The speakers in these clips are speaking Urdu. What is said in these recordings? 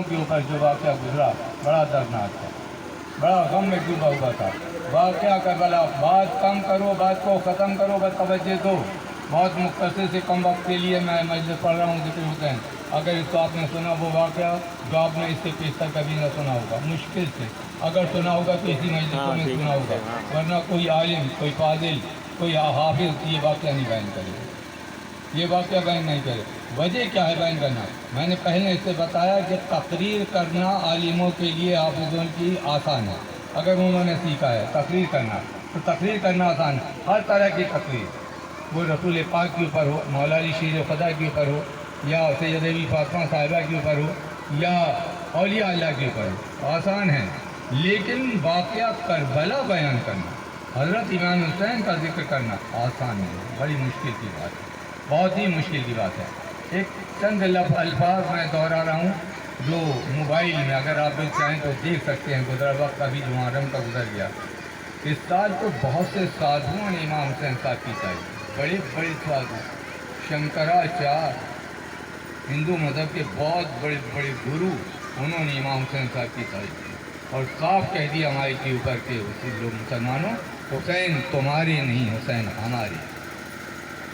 کے اوپر جو واقعہ گزرا بڑا دردناک تھا، بڑا غم میں ڈوبا ہوا تھا۔ واقعہ کربلا، بات کم کرو، بات کو ختم کرو، بس توجہ دو۔ بہت مختصر سے کم وقت کے لیے میں مجلس پڑھ رہا ہوں ذکر حسین۔ اگر اس کو آپ نے سنا وہ واقعہ جو آپ نے اس سے پیشتر کبھی نہ سنا ہوگا، مشکل سے اگر سنا ہوگا تو اسی مجلسوں میں سنا ہوگا، ورنہ کوئی عالم، کوئی فاضل، کوئی حافظ یہ واقعہ نہیں بیان کرے گا، یہ واقعہ بیان نہیں کرے۔ وجہ کیا ہے بیان کرنا؟ میں نے پہلے اس سے بتایا کہ تقریر کرنا عالموں کے لیے، حافظوں کی آسان ہے، اگر انہوں نے سیکھا ہے تقریر کرنا تو تقریر کرنا آسان ہے۔ ہر طرح کی تقریر، وہ رسول پاک کے اوپر ہو، مولا علی شیر خدا کے اوپر ہو، یا سیدہ فاطمہ صاحبہ کے اوپر ہو، یا اولیاء اللہ کے اوپر ہو، آسان ہے۔ لیکن واقعہ کربلا بیان کرنا، حضرت امام حسین کا ذکر کرنا آسان نہیں ہے، بڑی مشکل کی بات ہے، بہت ہی مشکل کی بات ہے۔ ایک چند الفاظ میں دوہرا رہا ہوں جو موبائل میں اگر آپ لوگ چاہیں تو دیکھ سکتے ہیں، گزرا وقت ابھی جو محرم کا گزر گیا، اس سال تو بہت سے سادھوؤں نے امام حسین صاحب کی تعریف، بڑے بڑے سادھو، شنکراچار، ہندو مذہب کے بہت بڑے بڑے گرو، انہوں نے امام حسین صاحب کی تعریف کی اور صاف کہہ دیا ہمارے کے اوپر کہ لوگ مسلمانوں، حسین تمہارے نہیں، حسین ہمارے،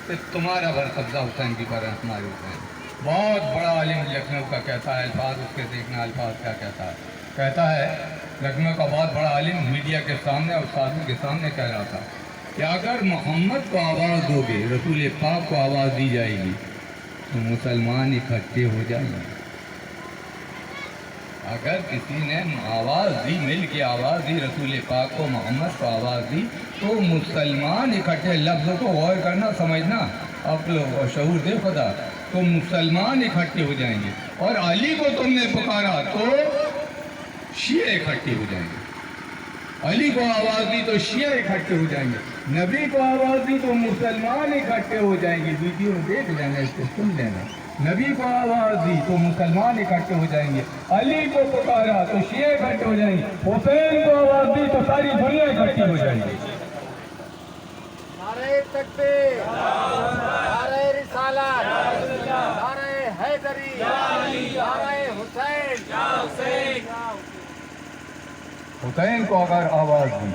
صرف تمہارا بر قبضہ حسین کی پر ہمارے حسین۔ بہت بڑا عالم لکھنؤ کا کہتا ہے، الفاظ اس کے دیکھنا، الفاظ کیا کہتا ہے، کہتا ہے لکھنؤ کا بہت بڑا عالم میڈیا کے سامنے اور سادھو کے سامنے کہہ رہا تھا کہ اگر محمد کو آواز دو گے، رسول پاک کو آواز دی جائے گی تو مسلمان اکٹھے ہو جائیں گے۔ اگر کسی نے آواز دی، مل کے آواز دی، رسول پاک کو، محمد کو آواز دی تو مسلمان اکٹھے، لفظوں کو غور کرنا، سمجھنا، عقل و شعور دے خدا، تو مسلمان اکٹھے ہو جائیں گے۔ اور علی کو تم نے پکارا تو شیعہ اکٹھے ہو جائیں گے۔ علی کو آواز دی تو شیعہ اکٹھے ہو جائیں گے، نبی کو آواز دی تو مسلمان اکٹھے ہو جائیں گے۔ ویڈیو دیکھ لینا، اس کو سن لینا، نبی کو آواز دی تو مسلمان اکٹھے ہو جائیں گے، علی کو پکارا تو شیعہ اکٹھے ہو جائیں گے، حسین کو آواز دی تو ساری دنیا اکٹھی ہو جائیں گے۔ نعرہ تکبیر، نعرہ رسالت، نعرہ حیدری، نعرہ حسین۔ حسین کو اگر آواز دی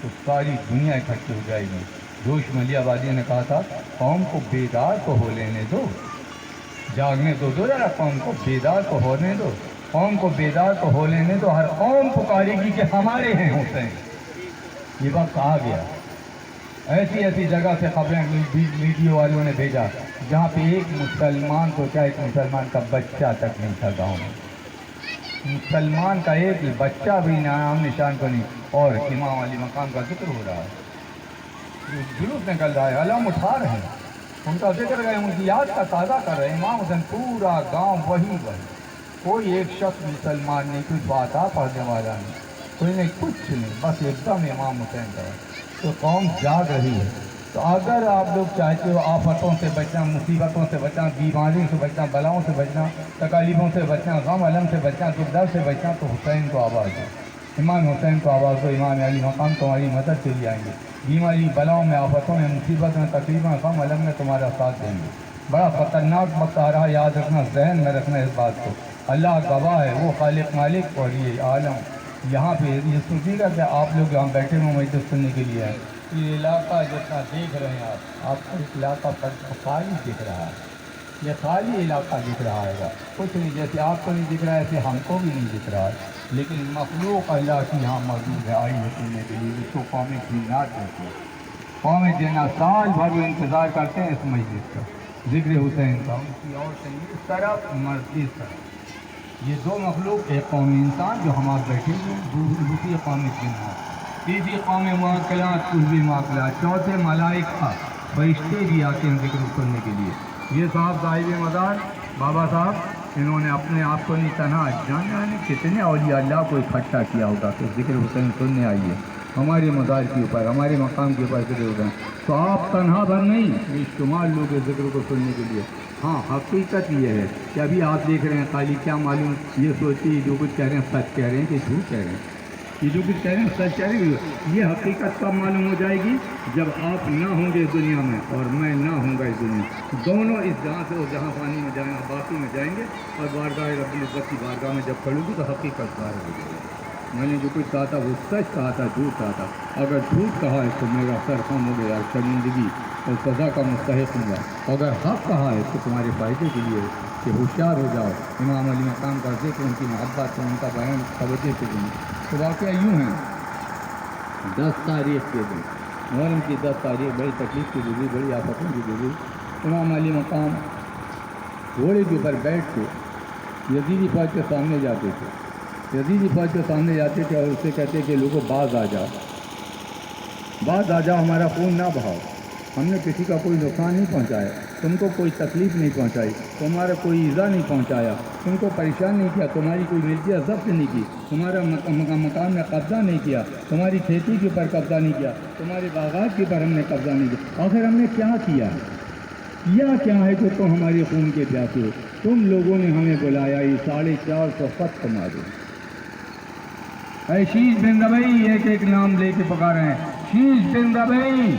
تو ساری دنیا اکٹھی ہو جائے گی۔ جوش ملیح آبادی نے کہا تھا قوم کو بیدار تو ہو لینے دو، جاگنے تو دو ذرا، قوم کو بیدار تو ہونے دو، قوم کو بیدار تو ہو لینے دو، ہر قوم پکارے گی کہ ہمارے ہیں حسین۔ یہ وقت آ گیا۔ ایسی ایسی جگہ سے خبریں میڈیا والوں نے بھیجا جہاں پہ ایک مسلمان کو، کیا ایک مسلمان کا بچہ تک نہیں تھا گاؤں میں، مسلمان کا ایک بچہ بھی نام نشان کو نہیں، اور امام علی مقام کا ذکر ہو رہا ہے، جلوس نکل رہا ہے، علم اٹھا رہے ہیں، ان کا ذکر گئے، ان کی یاد کا تازہ کر رہے ہیں۔ امام حسین، پورا گاؤں وہی، کوئی ایک شخص مسلمان نہیں، کوئی فاتحہ پڑھنے والا نہیں، کوئی نہیں، کچھ نہیں، بس ایک دم امام حسین کا ہے۔ تو قوم جاگ رہی ہے۔ تو اگر آپ لوگ چاہتے ہو آفتوں سے بچنا، مصیبتوں سے بچنا، بیماریوں سے بچنا، بلاؤں سے بچنا، تکالیفوں سے بچنا، غم علم سے بچنا، دکھ درد سے بچنا، تو حسین کو آواز دو، امام حسین کو آواز دو، امام علی مقام تمہاری مدد کے لیے آئیں گے، بیماری، بلاؤں میں، آفتوں میں، مصیبت میں، تکلیف میں، غم علم میں تمہارا ساتھ دیں گے۔ بڑا خطرناک وقت آ رہا ہے، یاد رکھنا، ذہن میں رکھنا اس بات کو۔ اللہ گواہ ہے، وہ خالق مالک اور یہ عالم یہاں پہ یہ سوچیے گا کہ آپ لوگ یہاں بیٹھے ہوئے مجلس سننے کے لیے ہیں، یہ علاقہ جتنا دیکھ رہے ہیں آپ کو اس علاقہ پر خالی دکھ رہا ہے، یہ خالی علاقہ دکھ رہا ہے، کچھ نہیں، جیسے آپ کو نہیں دکھ رہا ہے ایسے ہم کو بھی نہیں دکھ رہا ہے، لیکن مخلوق اللہ کی یہاں موجود ہے، آئی ہے سننے کے لیے، اس کو قومی جنات کہتے ہیں۔ قوم جنات سال بھر وہ انتظار کرتے ہیں اس مجلس کا، ذکر حسین کا، ان کی اور سے اس طرف مرد اس طرف، یہ دو مخلوق، ایک قوم انسان جو ہمارے بیٹھے ہوئے ہیں، دوسری قوم جنات، تیسری قوم معقلات، قلبی معقلات، چوتھے ملائکہ، فرشتے بھی آتے ہیں ذکر سننے کے لیے۔ یہ صاحب صاحب مدار بابا صاحب، انہوں نے اپنے آپ کو نہیں تنہا، جانے کتنے اولیاء اللہ کو اکٹھا کیا ہوگا کہ ذکر حسین سننے آئیے، ہمارے مزار کے اوپر، ہمارے مقام کے اوپر ذکر حسین۔ تو آپ تنہا بھر نہیں، شمار لوگ ذکر کو سننے کے لیے۔ ہاں، حقیقت یہ ہے کہ ابھی آپ دیکھ رہے ہیں خالی، کیا معلوم یہ سوچیے جو کچھ کہہ رہے ہیں سچ کہہ رہے ہیں کہ جھوٹ کہہ رہے ہیں، یہ جو کچھ کہہ رہے ہیں سچ کہہ رہے ہیں. یہ حقیقت کب معلوم ہو جائے گی جب آپ نہ ہوں گے اس دنیا میں اور میں نہ ہوں گا اس دنیا میں. دونوں اس جہاں سے اس جہاں فانی میں جائیں گے، باقی میں جائیں گے، اور بارگاہ رب العزت کی بارگاہ میں جب کھڑوں گی تو حقیقت ظاہر ہو جائے گی. میں نے جو کچھ کہا تھا وہ سچ کہا تھا، جھوٹ کہا تھا. اگر جھوٹ کہا ہے تو میرا سر خم ہو گیا، شرمندگی اور سزا کا مستحق ہوں گا. اگر حق کہا ہے تو تمہارے فائدے کے لیے کہ ہوشیار ہو جاؤ. امام علی مقام کا ذکر، ان کی محبت سے ان کا بیان توجہ سے دیں. تو واقعہ یوں ہے، 10 تاریخ کے دن محرم کی 10 تاریخ بڑی تکلیف کی گزری، بڑی آفتوں کی گزری. امام علی مقام گھوڑے کے اوپر بیٹھ کے یزیدی فوج کے سامنے جاتے تھے. یزیدی فوج کے سامنے جاتے تھے اور اس سے کہتے کہ لوگوں باز آ جاؤ، باز آ جاؤ، ہمارا خون نہ بہاؤ. ہم نے کسی کا کوئی نقصان نہیں پہنچایا، تم کو کوئی تکلیف نہیں پہنچائی، تمہارا کوئی ایذا نہیں پہنچایا، تم کو پریشان نہیں کیا، تمہاری کوئی ملکیت ضبط نہیں کی، تمہارا مکان میں قبضہ نہیں کیا، تمہاری کھیتی کے اوپر قبضہ نہیں کیا، تمہارے باغات کے اوپر ہم نے قبضہ نہیں کیا. آخر ہم نے کیا کیا ہے کہ تم ہمارے خون کے پیاسے ہو؟ تم لوگوں نے ہمیں بلایا، یہ 450 خط تمہارے. اے شیش بن ربیع، ایک ایک نام لے کے پکار رہے ہیں. شیش بن ربیع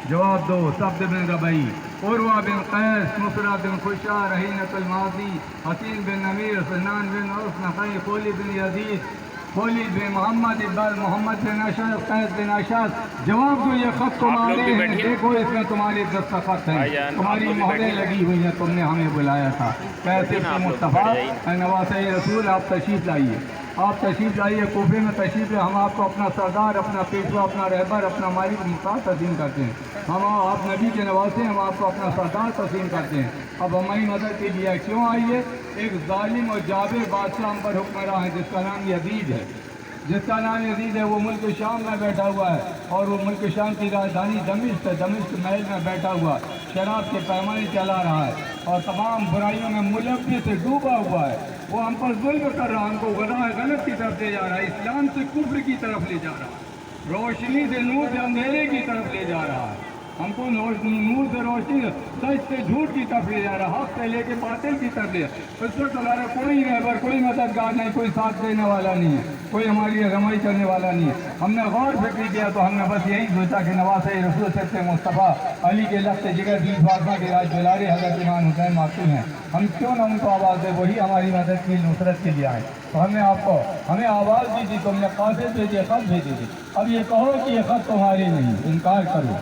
جواب دو. سبز بن ربیع، عروہ بن قیس، مصرع بن خشع، رہینۃ الماضی، حسین بن نمیر، سنان بن عوف، نخعی، خولد بن یزید، خولد بن محمد، اقبال محمد بن اشعث، قیس بن اشعث. جواب دو، یہ خط تمہارے ہیں، دیکھو اس میں تمہارے دستخط ہیں، تمہاری مہریں لگی ہوئی ہیں، تم نے ہمیں بلایا تھا. کیسے مصطفیٰ اے نواسۂ رسول، آپ تشریف لائیے، آپ تشریف لائیے، کوفے میں تشریف لائیے. ہم آپ کو اپنا سردار، اپنا پیشوا، اپنا رہبر، اپنا مالک مقام تسلیم کرتے ہیں. ہم آپ نبی کے نواسے ہیں، ہم آپ کو اپنا سردار تسلیم کرتے ہیں. اب ہماری مدد کے لیے کیوں آئیے؟ ایک ظالم اور جابر بادشاہ ہم پر حکمراں ہے جس کا نام یزید ہے. وہ ملک شام میں بیٹھا ہوا ہے، اور وہ ملک شام کی راجدھانی دمشق ہے. دمشق محل میں بیٹھا ہوا، شراب کے پیمانے چلا رہا ہے اور تمام برائیوں میں ملوث سے ڈوبا ہوا ہے. وہ ہم پر ظلم کر رہا ہے، ہم کو غلط کی طرف لے جا رہا ہے، اسلام سے کفر کی طرف لے جا رہا ہے، روشنی سے نور سے اندھیرے کی طرف لے جا رہا ہے. ہم کو نور سے روشنی، سچ سے جھوٹ کی طرف لے جا رہا ہے، حق سے لے کے باطل کی طرف لے جا رہا ہے. اس وقت ہمارا کوئی رہبر، کوئی مددگار نہیں، کوئی ساتھ دینے والا نہیں ہے، کوئی ہماری رہنمائی کرنے والا نہیں ہے. ہم نے غور فکر کیا تو ہم نے بس یہی سوچا کہ نواسۂ رسول سے مصطفیٰ علی کے لفظ جگر بیچ فاطمہ کے راج دلارے حضرت امام حسین معصوم ہیں، ہم کیوں نہ ان کو آواز دیں، وہی ہماری مدد کی نصرت کے لیے آئے. تو ہمیں آواز دی تھی، تم نے قاصد بھیجے، خط بھیجے تھے. اب یہ کہو کہ یہ خط تمہارے نہیں، انکار کرو.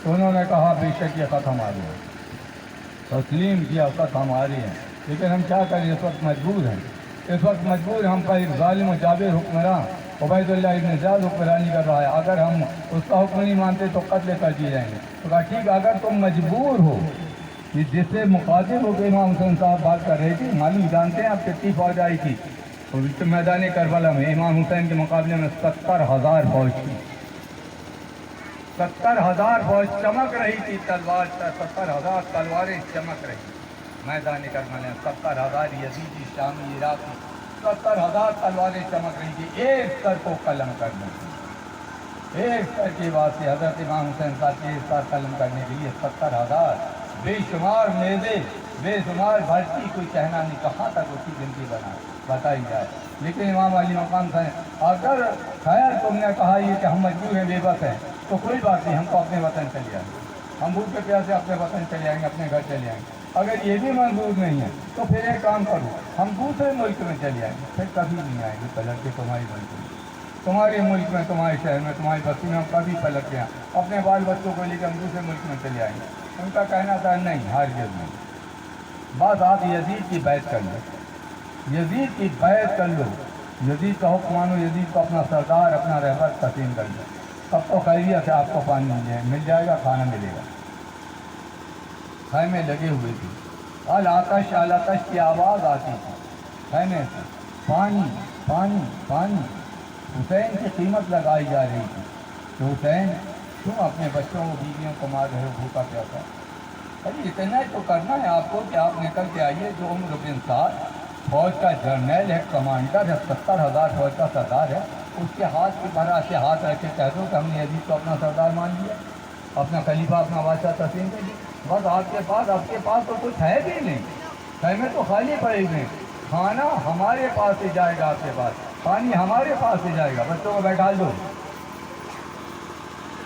تو انہوں نے کہا بے شک یہ خط ہمارے ہیں، تسلیم کیا، خط ہمارے ہیں. لیکن ہم کیا کریں، اس وقت مجبور ہیں، ہم پر ایک ظالم و جابر حکمراں عبید اللہ ابن زیاد حکمرانی کر رہا ہے. اگر ہم اس کا حکم نہیں مانتے تو قتل کر دیے جائیں گے. تو کہا ٹھیک، اگر تم مجبور ہو، کہ جس سے مخاطب ہو کے امام حسین صاحب بات کر رہے تھے، معلوم جانتے ہیں آپ کتنی فوج آئی تھی میدان کربلا میں؟ امام حسین کے مقابلے میں 70,000 فوج تھی. 70,000 فوج چمک رہی تھی، 70,000 تلواریں چمک رہی میدان کربلا میں. 70,000 یزیدی، شامی، عراقی، 70,000 تلواریں چمک رہی تھی ایک سر کو قلم کرنے کے لیے. ایک سر کے واسطے حضرت امام حسین صاحب کے ایک سر قلم کرنے کے لیے 70,000. بے شمار نیزے، بے شمار بھرتی، کوئی کہنا نہیں کہاں تک اس کی گنتی بتائی جائے. لیکن امام علی مقام سے اگر خیر تم نے کہا یہ کہ ہم مجبور ہیں، بے بس ہیں، تو کوئی بات نہیں، ہم تو اپنے وطن چلے آئیں گے، ہم بھوکے پیاسے اپنے وطن چلے آئیں گے، اپنے گھر چلے آئیں گے. اگر یہ بھی منظور نہیں ہے تو پھر ایک کام کرو، ہم دوسرے ملک میں چلے آئیں گے. پھر کبھی نہیں آئیں گے پلٹ کے تمہاری ملک میں، تمہارے ملک میں، تمہارے شہر میں، تمہاری بستی میں ہم کبھی پلٹ گئے. اپنے بال بچوں کو لے کے ہم دوسرے ملک میں چلے آئیں گے. ان کا کہنا تھا نہیں، ہرگز نہیں. بس آپ یزید کی بیعت کر لو، یزید کی بیعت کر لو، یزید کا حکم مانو، یزید کو اپنا سردار، اپنا رہبر تسلیم کر لو. تب تو خیریت ہے، آپ کو پانی مل جائے گا، کھانا ملے گا. خیمے لگے ہوئے تھے، الآتش الآتش کی آواز آتی تھی خیمے سے، پانی پانی پانی. حسین کی قیمت لگائی جا رہی تھی کہ حسین کیوں اپنے بچوں کو، بیویوں کو مار رہے ہو بھوکا پیاسا؟ ارے اتنا تو کرنا ہے آپ کو کہ آپ نکل کے آئیے. جو عمر بن سعد فوج کا جرنیل ہے، کمانڈر ہے، 70,000 فوج کا سردار ہے، اس کے ہاتھ کی برا سے ہاتھ رکھ کے کہہ دو کہ ہم نے یزید کو اپنا سردار مان لیا، اپنا خلیفہ، اپنا بادشاہ تسلیم کر دیا. بس آپ کے پاس تو کچھ ہے بھی نہیں، خیمے تو خالی پڑے ہوئے ہیں. کھانا ہمارے پاس سے جائے گا آپ کے پاس، پانی ہمارے پاس سے جائے گا. بچوں کو بیٹھا دو,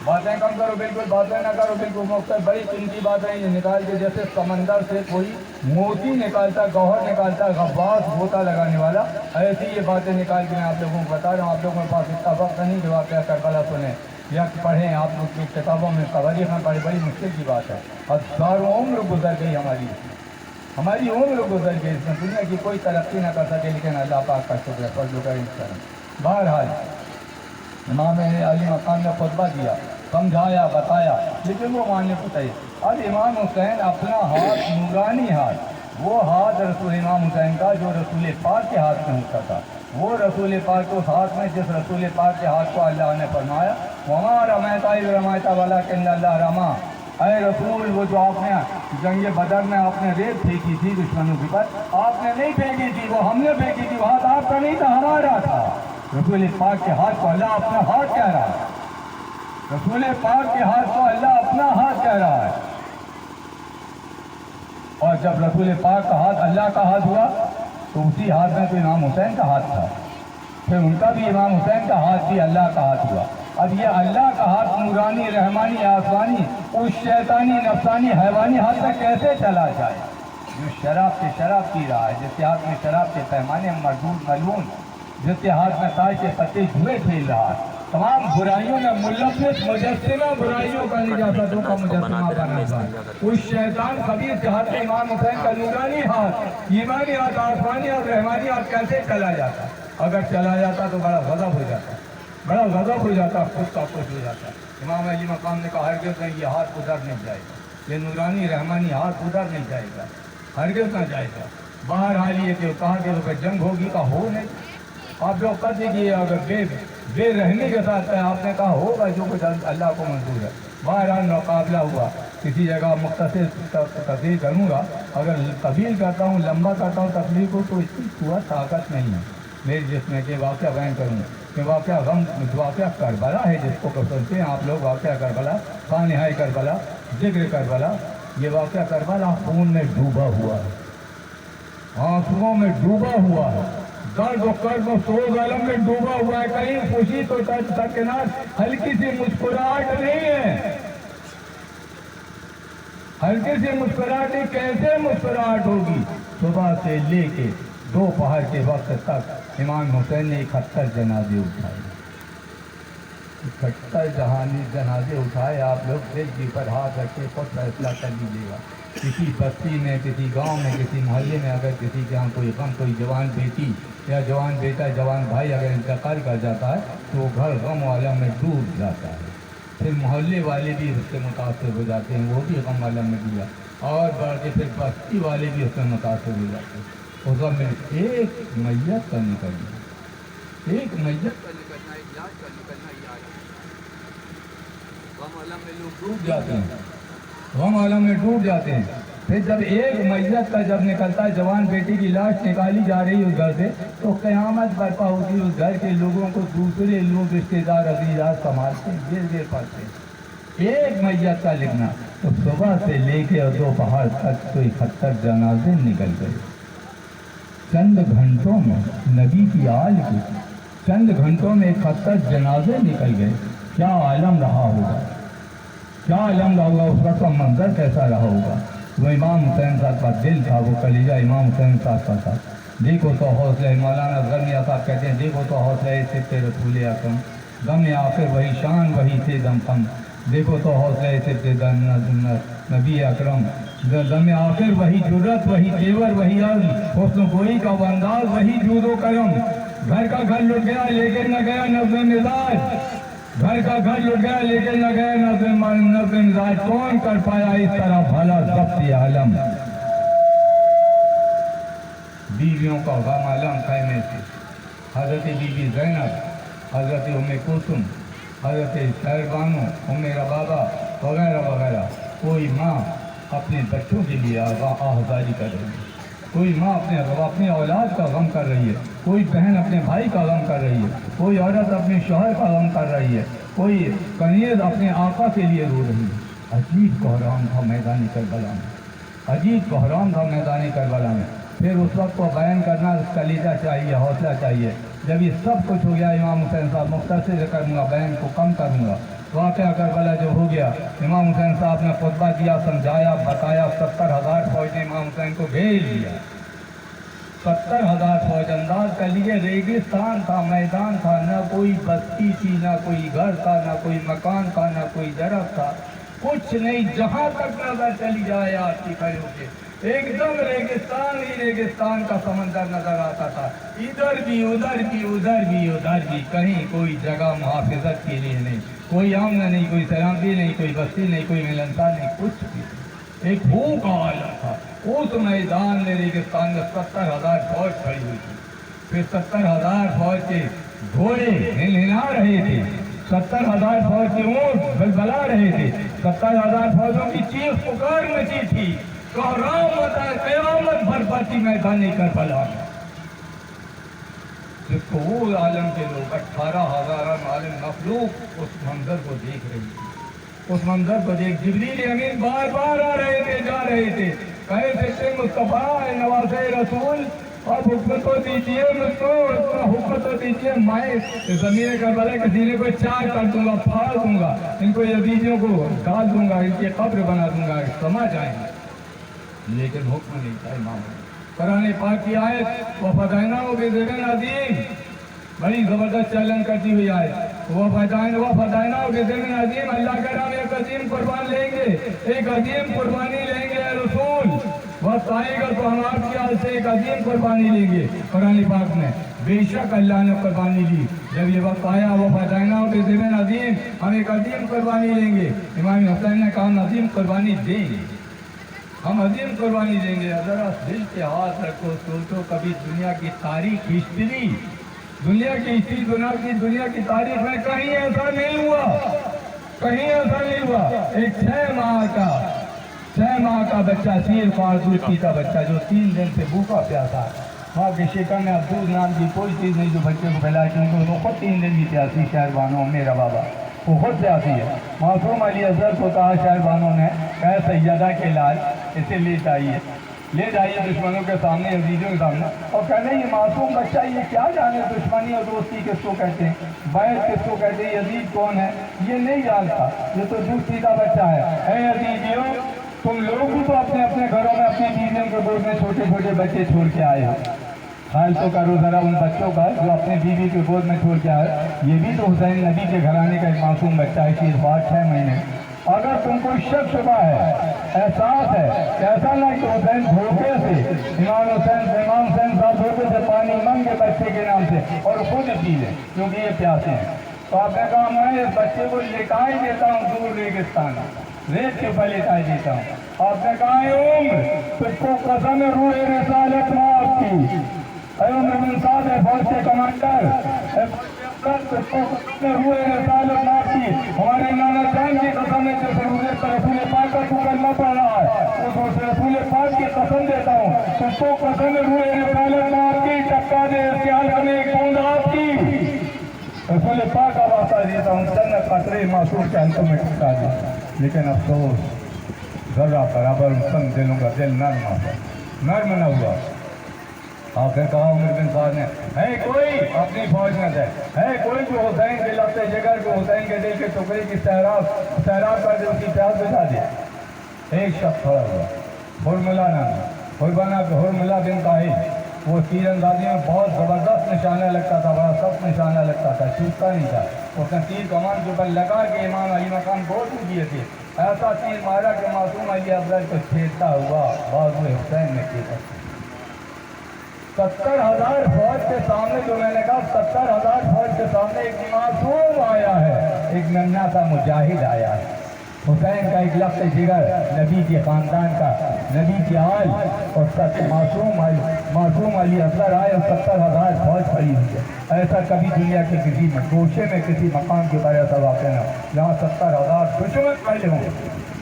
باتیں کم کرو, بالکل باتیں نہ کرو, بالکل مختلف بڑی قیمتی باتیں یہ نکال کے جیسے سمندر سے کوئی موتی نکالتا, گوہر نکالتا, غواص غوطہ لگانے والا, ایسی یہ باتیں نکال کے میں آپ لوگوں کو بتا رہا ہوں. آپ لوگوں کے پاس اتنا وقت نہیں کہ واقعہ کربلا سنیں یا پڑھیں, آپ لوگ کی کتابوں میں تواریخ میں پڑھی, بڑی مشکل کی بات ہے. ہزاروں عمر گزر گئی ہماری عمر گزر گئی, اس میں دنیا کی کوئی ترقی نہ کر سکے, لیکن اللہ پاک کا شکر ہے, فضل و کرم کرم. بہرحال امام علی مقام نے خطبہ دیا, سمجھایا, بتایا, لیکن وہ ماننے کو تیار. اب امام حسین اپنا ہاتھ, نورانی ہاتھ, وہ ہاتھ رسول امام حسین کا جو رسول پاک کے ہاتھ میں ہوتا تھا, وہ رسول پاک کے اس ہاتھ میں جس رسول پاک کے ہاتھ کو اللہ نے فرمایا وما رمیت اذ رمیت ولکن اللہ رما, اے رسول وہ جو آپ نے جنگ بدر میں آپ نے ریت پھینکی تھی دشمنوں کے پر, آپ نے نہیں پھینکی تھی, وہ ہم نے پھینکی تھی, وہ ہاتھ آپ کا نہیں تھا, ہمارا تھا. رسول پاک کے ہاتھ کو اللہ اپنا ہاتھ کہہ رہا ہے, رسول پاک کے ہاتھ کو اللہ اپنا ہاتھ کہہ رہا ہے. اور جب رسول پاک کا ہاتھ اللہ کا ہاتھ ہوا تو اسی ہاتھ میں تو امام حسین کا ہاتھ تھا, پھر ان کا بھی امام حسین کا ہاتھ بھی اللہ کا ہاتھ ہوا. اب یہ اللہ کا ہاتھ نورانی, رحمانی, آسمانی, اس شیطانی, نفسانی, حیوانی ہاتھ تک کیسے چلا جائے جو شراب سے شراب پی رہا ہے, جس کے ہاتھ میں شراب کے پیمانے مردود ملعون, جس کے ہاتھ میں تاج کے پتے جوئے کھیل رہا ہے, تمام برائیوں میں ملوث مجسمہ, برائیوں کا نجاستوں کا مجسمہ بنا ہوا ہے. اس شیطان خبیث کے ہاتھ میں امام حسین کا نورانی ہاتھ, ایمانی ہاتھ, آسمانی اور رحمانی ہاتھ کیسے چلا جاتا؟ اگر چلا جاتا تو بڑا غضب ہو جاتا, بڑا غضب ہو جاتا, خود کا خود ہو جاتا. امام علی مقام نے کہا ہرگز نہیں, یہ ہاتھ ادھر نہیں جائے گا, یہ نورانی رحمانی ہاتھ ادھر نہیں جائے گا, ہرگز نہ جائے گا. بہرحال یہ کہ کہا کہ جنگ ہوگی, کا ہو نہیں. آپ لوگ کہہ دیجیے اگر بے رحمی کے ساتھ ہے, آپ نے کہا ہوگا جو کچھ اللہ کو منظور ہے. بہرحال مقابلہ ہوا, کسی جگہ مختصر تفصیل کروں گا, اگر طویل کرتا ہوں, لمبا کرتا ہوں تفصیل کو تو اس کی قوت طاقت نہیں ہے میری جس میں کہ واقعہ بیان کروں. کہ واقعہ کربلا ہے جس کو سنتے ہیں آپ لوگ, واقعہ کربلا, خانہ کربلا, ذکر کربلا. یہ واقعہ کربلا خون میں ڈوبا ہوا ہے, آنسوؤں میں ڈوبا ہوا ہے, درد و کرب و سوز عالم میں ڈوبا ہوا ہے. کہیں خوشی تو درکنار ہلکی سی مسکراہٹ نہیں ہے, ہلکی سی مسکراہٹ. کیسے مسکراہٹ ہوگی؟ صبح سے لے کے دوپہر کے وقت تک امام حسین نے 71 جنازے اٹھائے, 71 جنازے اٹھائے. آپ لوگ دل جی پر ہاتھ رکھ کے خود فیصلہ کر لیجیے گا. کسی بستی میں, کسی گاؤں میں, کسی محلے میں اگر کسی کے یہاں کوئی غم, کوئی جوان بیٹی یا جوان بیٹا, جوان بھائی اگر انتقال کر جاتا ہے تو وہ گھر غم عالم میں ڈوب جاتا ہے. پھر محلے والے بھی اس سے متاثر ہو جاتے ہیں, وہ بھی غم عالم میں دیا, اور بڑھ کے پھر بستی والے بھی اس سے متاثر ہو جاتے ہیں. اس وقت میں ایک میت کا نکلنا, ایک میت کا نکلنا, ایک لاش کا نکلنا, یہ عالم غم عالم میں لوگ ڈوب جاتے ہیں, غم عالم میں ڈوب جاتے ہیں. پھر جب ایک میت کا جب نکلتا ہے, جوان بیٹی کی لاش نکالی جا رہی ہے اس گھر سے, تو قیامت برپا ہوتی ہے. اس گھر کے لوگوں کو دوسرے لوگ, رشتے دار, عزیزات سنبھالتے ہیں, گر گر پڑتے ہیں. ایک میت کا لکھنا, تو صبح سے لے کے اور دوپہر تک تو 71 جنازے نکل گئے. چند گھنٹوں میں نبی کی آل کی, چند گھنٹوں میں 71 جنازے نکل گئے. کیا عالم رہا ہوگا, کیا عالم رہا ہوگا, اس وقت کا منظر کیسا رہا ہوگا. وہ امام حسین صاحب کا دل تھا, وہ کلیجہ امام حسین صاحب کا تھا. دیکھو تو حوصلہ, مولانا غرمیہ صاحب کہتے ہیں دیکھو تو حوصلہ سبت رسول اکرم, غم آخر وہی شان وہی سے دم خم. دیکھو تو حوصلہ سبت نبی اکرم, دم آخر وہی جرت وہی تیور وہی عزم, حسن گوئی کا وہ انداز وہی جود و کرم. گھر کا گھر لٹ گیا لیکن نہ گیا نظم مزاج, گھر کا گھر لٹ گیا لیکن نہ گیا نظم مزاج. کون کر پایا اس طرح بھلا ضبط عالم. بیویوں کا غم عالم خیمے سے, حضرت بی بی زینب, حضرت ام کلثوم, حضرت شہربانو, ام ربابہ وغیرہ وغیرہ. کوئی ماں اپنے بچوں کے لیے آہذاری کر رہی ہے, کوئی ماں اپنے اولاد کا غم کر رہی ہے, کوئی بہن اپنے بھائی کا غم کر رہی ہے, کوئی عورت اپنے شوہر کا غم کر رہی ہے, کوئی کنیز اپنے آقا کے لیے رو رہی ہے. عجیب کوہرام تھا میدان کربلا میں, عجیب کوہرام تھا میدان کربلا میں. پھر اس وقت کو بیان کرنا کلیجہ چاہیے، حوصلہ چاہیے۔ جب یہ سب کچھ ہو گیا، امام حسین صاحب مختصر کروں گا، بیان کو کم کروں گا۔ واقعہ کربلا جو ہو گیا، امام حسین صاحب نے خطبہ دیا، سمجھایا، بتایا، 70,000 فوج نے امام حسین کو بھیج دیا۔ 70,000 فوج، انداز کر لیجیے، ریگستان تھا، میدان تھا، نہ کوئی بستی تھی، نہ کوئی گھر تھا، نہ کوئی مکان تھا، نہ کوئی درخت تھا، کچھ نہیں۔ جہاں تک نظر چلی جائے آپ کی کھڑے ہو کے، ایک دم ریگستان ہی ریگستان کا سمندر نظر آتا تھا، ادھر بھی ادھر بھی ادھر بھی ادھر بھی، کہیں کوئی جگہ محافظت کے لیے نہیں، کوئی امن نہیں، کوئی سلامتی نہیں، کوئی بستی نہیں، کوئی ملنسار نہیں، کچھ بھی نہیں۔ ایک بھوک کا عالم تھا۔ اس میدان میں ریگستان میں 70,000 فوج کھڑی ہوئی تھی۔ پھر 70,000 فوج کے گھوڑے ہلا رہے تھے، 70,000 فوج کے اونٹ بلبلا رہے تھے، 70,000 فوجوں کی چیخ پکار مچی تھی، قیامت برپاتی میدان کربلا میں، جس کو وہ عالم کے لوگ 18,000 عالم مخلوق اس منظر کو دیکھ رہی تھی۔ اس منظر کو دیکھ جبریل امین بار بار آ رہے تھے، جا رہے تھے، کہے تھے مصطفیٰ نواز رسول، اب حکم تو دیجیے مجھ کو، حکم تو دیجیے، میں زمین کربلا کے سینے کو چار کر دوں گا، پھاڑ دوں گا، ان کو یزیدیوں کو ڈال دوں گا، ان کی قبر بنا دوں گا، سمجھ آئیں گے۔ لیکن حکم نہیں تھا امام۔ قرآن پاک کی آیت وَفَدَيْنَاهُ بِذِبْحٍ عَظِيمٍ، بڑی زبردست چیلنج کرتی ہوئی آیت، وَفَدَيْنَاهُ بِذِبْحٍ عَظِيمٍ، اللہ کے نام ایک عظیم قربان لیں گے، ایک عظیم قربانی لیں گے اے رسول، وقت آئے گا تو ہم آپ کی آل سے ایک عظیم قربانی لیں گے۔ قرآن پاک میں بے شک اللہ نے قربانی لی، جب یہ وقت آیا وَفَدَيْنَاهُ بِذِبْحٍ عَظِيمٍ، ہم ایک عظیم قربانی لیں گے۔ امام حسین نے کہا ہم عظیم قربانی دیں گے، ہم عظیم قربانی دیں گے۔ ذرا دل پہ ہاتھ رکھو، سوچو کبھی دنیا کی تاریخ، ہسٹری، دنیا کی ہسٹری، دنیا کی تاریخ میں کہیں ایسا نہیں ہوا، کہیں ایسا نہیں ہوا۔ ایک 6 ماہ کا بچہ، سیر خوار دودھ پیتا بچہ، جو 3 دن سے بھوکا پیاسا، ماں کے شکم میں اب دودھ نام کی کوئی چیز نہیں جو بچے کو پھیلائے، کیونکہ وہ خود 3 دن کی پیاسی، شہربانوں میرا بابا وہ خود پیاسی ہے۔ معصوم علی اصغر کو کہا شہربانوں نے، کہا سیدہ کے لال اسے لے جائیے دشمنوں کے سامنے، عزیزوں کے سامنے، اور کہنے یہ معصوم بچہ یہ کیا جانے دشمنی اور دوستی کس کو کہتے ہیں، بیعت کس کو کہتے ہیں، یزید کون ہے یہ نہیں جانتا، یہ تو دودھ پیتا بچہ ہے۔ اے عزیزیوں، تم لوگ بھی تو اپنے اپنے گھروں میں اپنی بیویوں کے گود میں چھوٹے چھوٹے بچے چھوڑ کے آئے ہو، خیال تو کرو ذرا ان بچوں کا جو اپنے بیوی کے گود میں چھوڑ کے آئے۔ یہ بھی تو حسین نبی کے گھرانے کا ایک معصوم بچہ ہے، شیر خوار 6 مہینے۔ اگر تم کو شک شبہ ہے، احساس ہے کہ ایسا نہ کہ حسین دھوکے سے، امام حسین صاحب دھوکے سے پانی مانگے بچے کے نام سے اور خود پی لے کیونکہ یہ پیاسے ہیں، تو آپ نے کہا میں اس بچے کو لٹائے دیتا ہوں دور ریگستان، ریت کے اوپر لٹائے دیتا ہوں۔ آپ نے کہا اے عمر، تجھ کو قسم روح رسالت معاف کی، اے عمر بن سعد فوج کے کمانڈر، تجھ کو قسم روح رسالت معاف کی، ہمارے نانا جان کی قسم ہے جس رسول پاک کا تو کلمہ پڑھ رہا ہے، اس رسول پاک کی قسم دیتا ہوں، تجھ کو قسم روح رسالت معاف کی، ٹکا دے اس کے حلق میں ایک بوند آپ کی، رسول پاک کا واسطہ دیتا ہوں، چند قطرے معصوم کے حلقوں میں ٹکا دے۔ لیکن افسوس ذرا برابر مسلم دلوں کا دل نرم نہ ہوا۔ آخر کہا عمر بن سعد نے، ہے کوئی اپنی فوج میں ہے کوئی جو حسین کے لفظ جگر کو، حسین کے دل کے ٹکڑے کی سیراب کر دے، اس کی پیاس بجھا دے۔ ایک شخص کھڑا ہوا، حرملہ نام، حرملہ بن طاہر، وہ تیر اندازی میں بہت زبردست نشانہ لگتا تھا، بڑا سخت نشانہ لگتا تھا، چوکتا نہیں تھا۔ اس نے تیر کمان کے اوپر لگا کے امام علی مقام بہت کیے تھے، ایسا تیر مارا کہ معصوم علی افضل کو چھیدتا ہوا بازو حسین نے کیا۔ 70,000 فوج کے سامنے، جو میں نے کہا 70,000 فوج کے سامنے ایک معصوم آیا ہے، ایک ننھا سا مجاہد آیا ہے، حسین کا ایک لفظ جگر، نبی کے خاندان کا، نبی کی آل، اور معصوم علی اصغر آئے اور 70,000 فوج کھڑی ہوئی ہے۔ ایسا کبھی دنیا کے کسی گوشے میں کسی مقام کے اوپر ایسا واقع نہ ہو جہاں 70,000 دشمن کھڑے ہوں،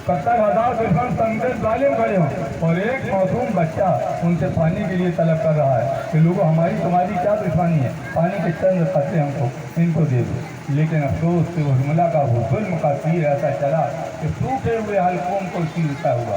70,000 دشمن سنگت ظالم کھڑے ہوں، اور ایک معصوم بچہ ان سے پانی کے لیے طلب کر رہا ہے کہ لوگوں ہماری تمہاری کیا دشمنی ہے، پانی کے چند قطرے ہم کو ان کو دے دو۔ لیکن افسوس کہ حرملہ کا وہ ظلم کا تیر ایسا چلا کہ سوکھے ہوئے حلقوں کو چیرتا ہوا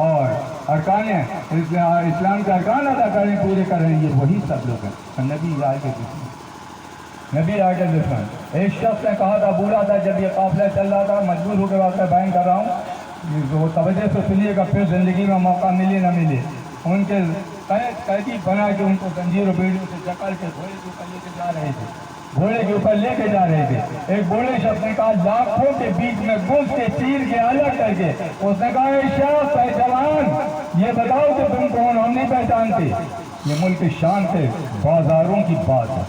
اور ارکان اسلام کے ارکان ادا کریں پورے کر رہے ہیں، یہ وہی سب لوگ ہیں۔ نبی آئے کے دشمن، نبی آئے کے دشمن۔ ایک شخص نے کہا تھا، بولا تھا جب یہ قافلہ چل رہا تھا، مجبور ہو کے واقعہ بیان کر رہا ہوں، وہ توجہ سے سنیے گا، پھر زندگی میں موقع ملے نہ ملے۔ ان کے قیدی بنا کے ان کو زنجیر و بیڑیوں سے جکڑ کے گھوڑے کے اوپر لے کے جا رہے تھے، گھوڑے کے اوپر لے کے جا رہے تھے۔ ایک بوڑھے شخص نے کہا، لاکھوں کے بیچ میں گھس کے چیر کے الگ کر کے اس نے کہا، اے شخص، اے جوان، یہ بتاؤ کہ تم کون؟ ہم نہیں پہچانتے۔ یہ ملک شام کے بازاروں کی بات ہے۔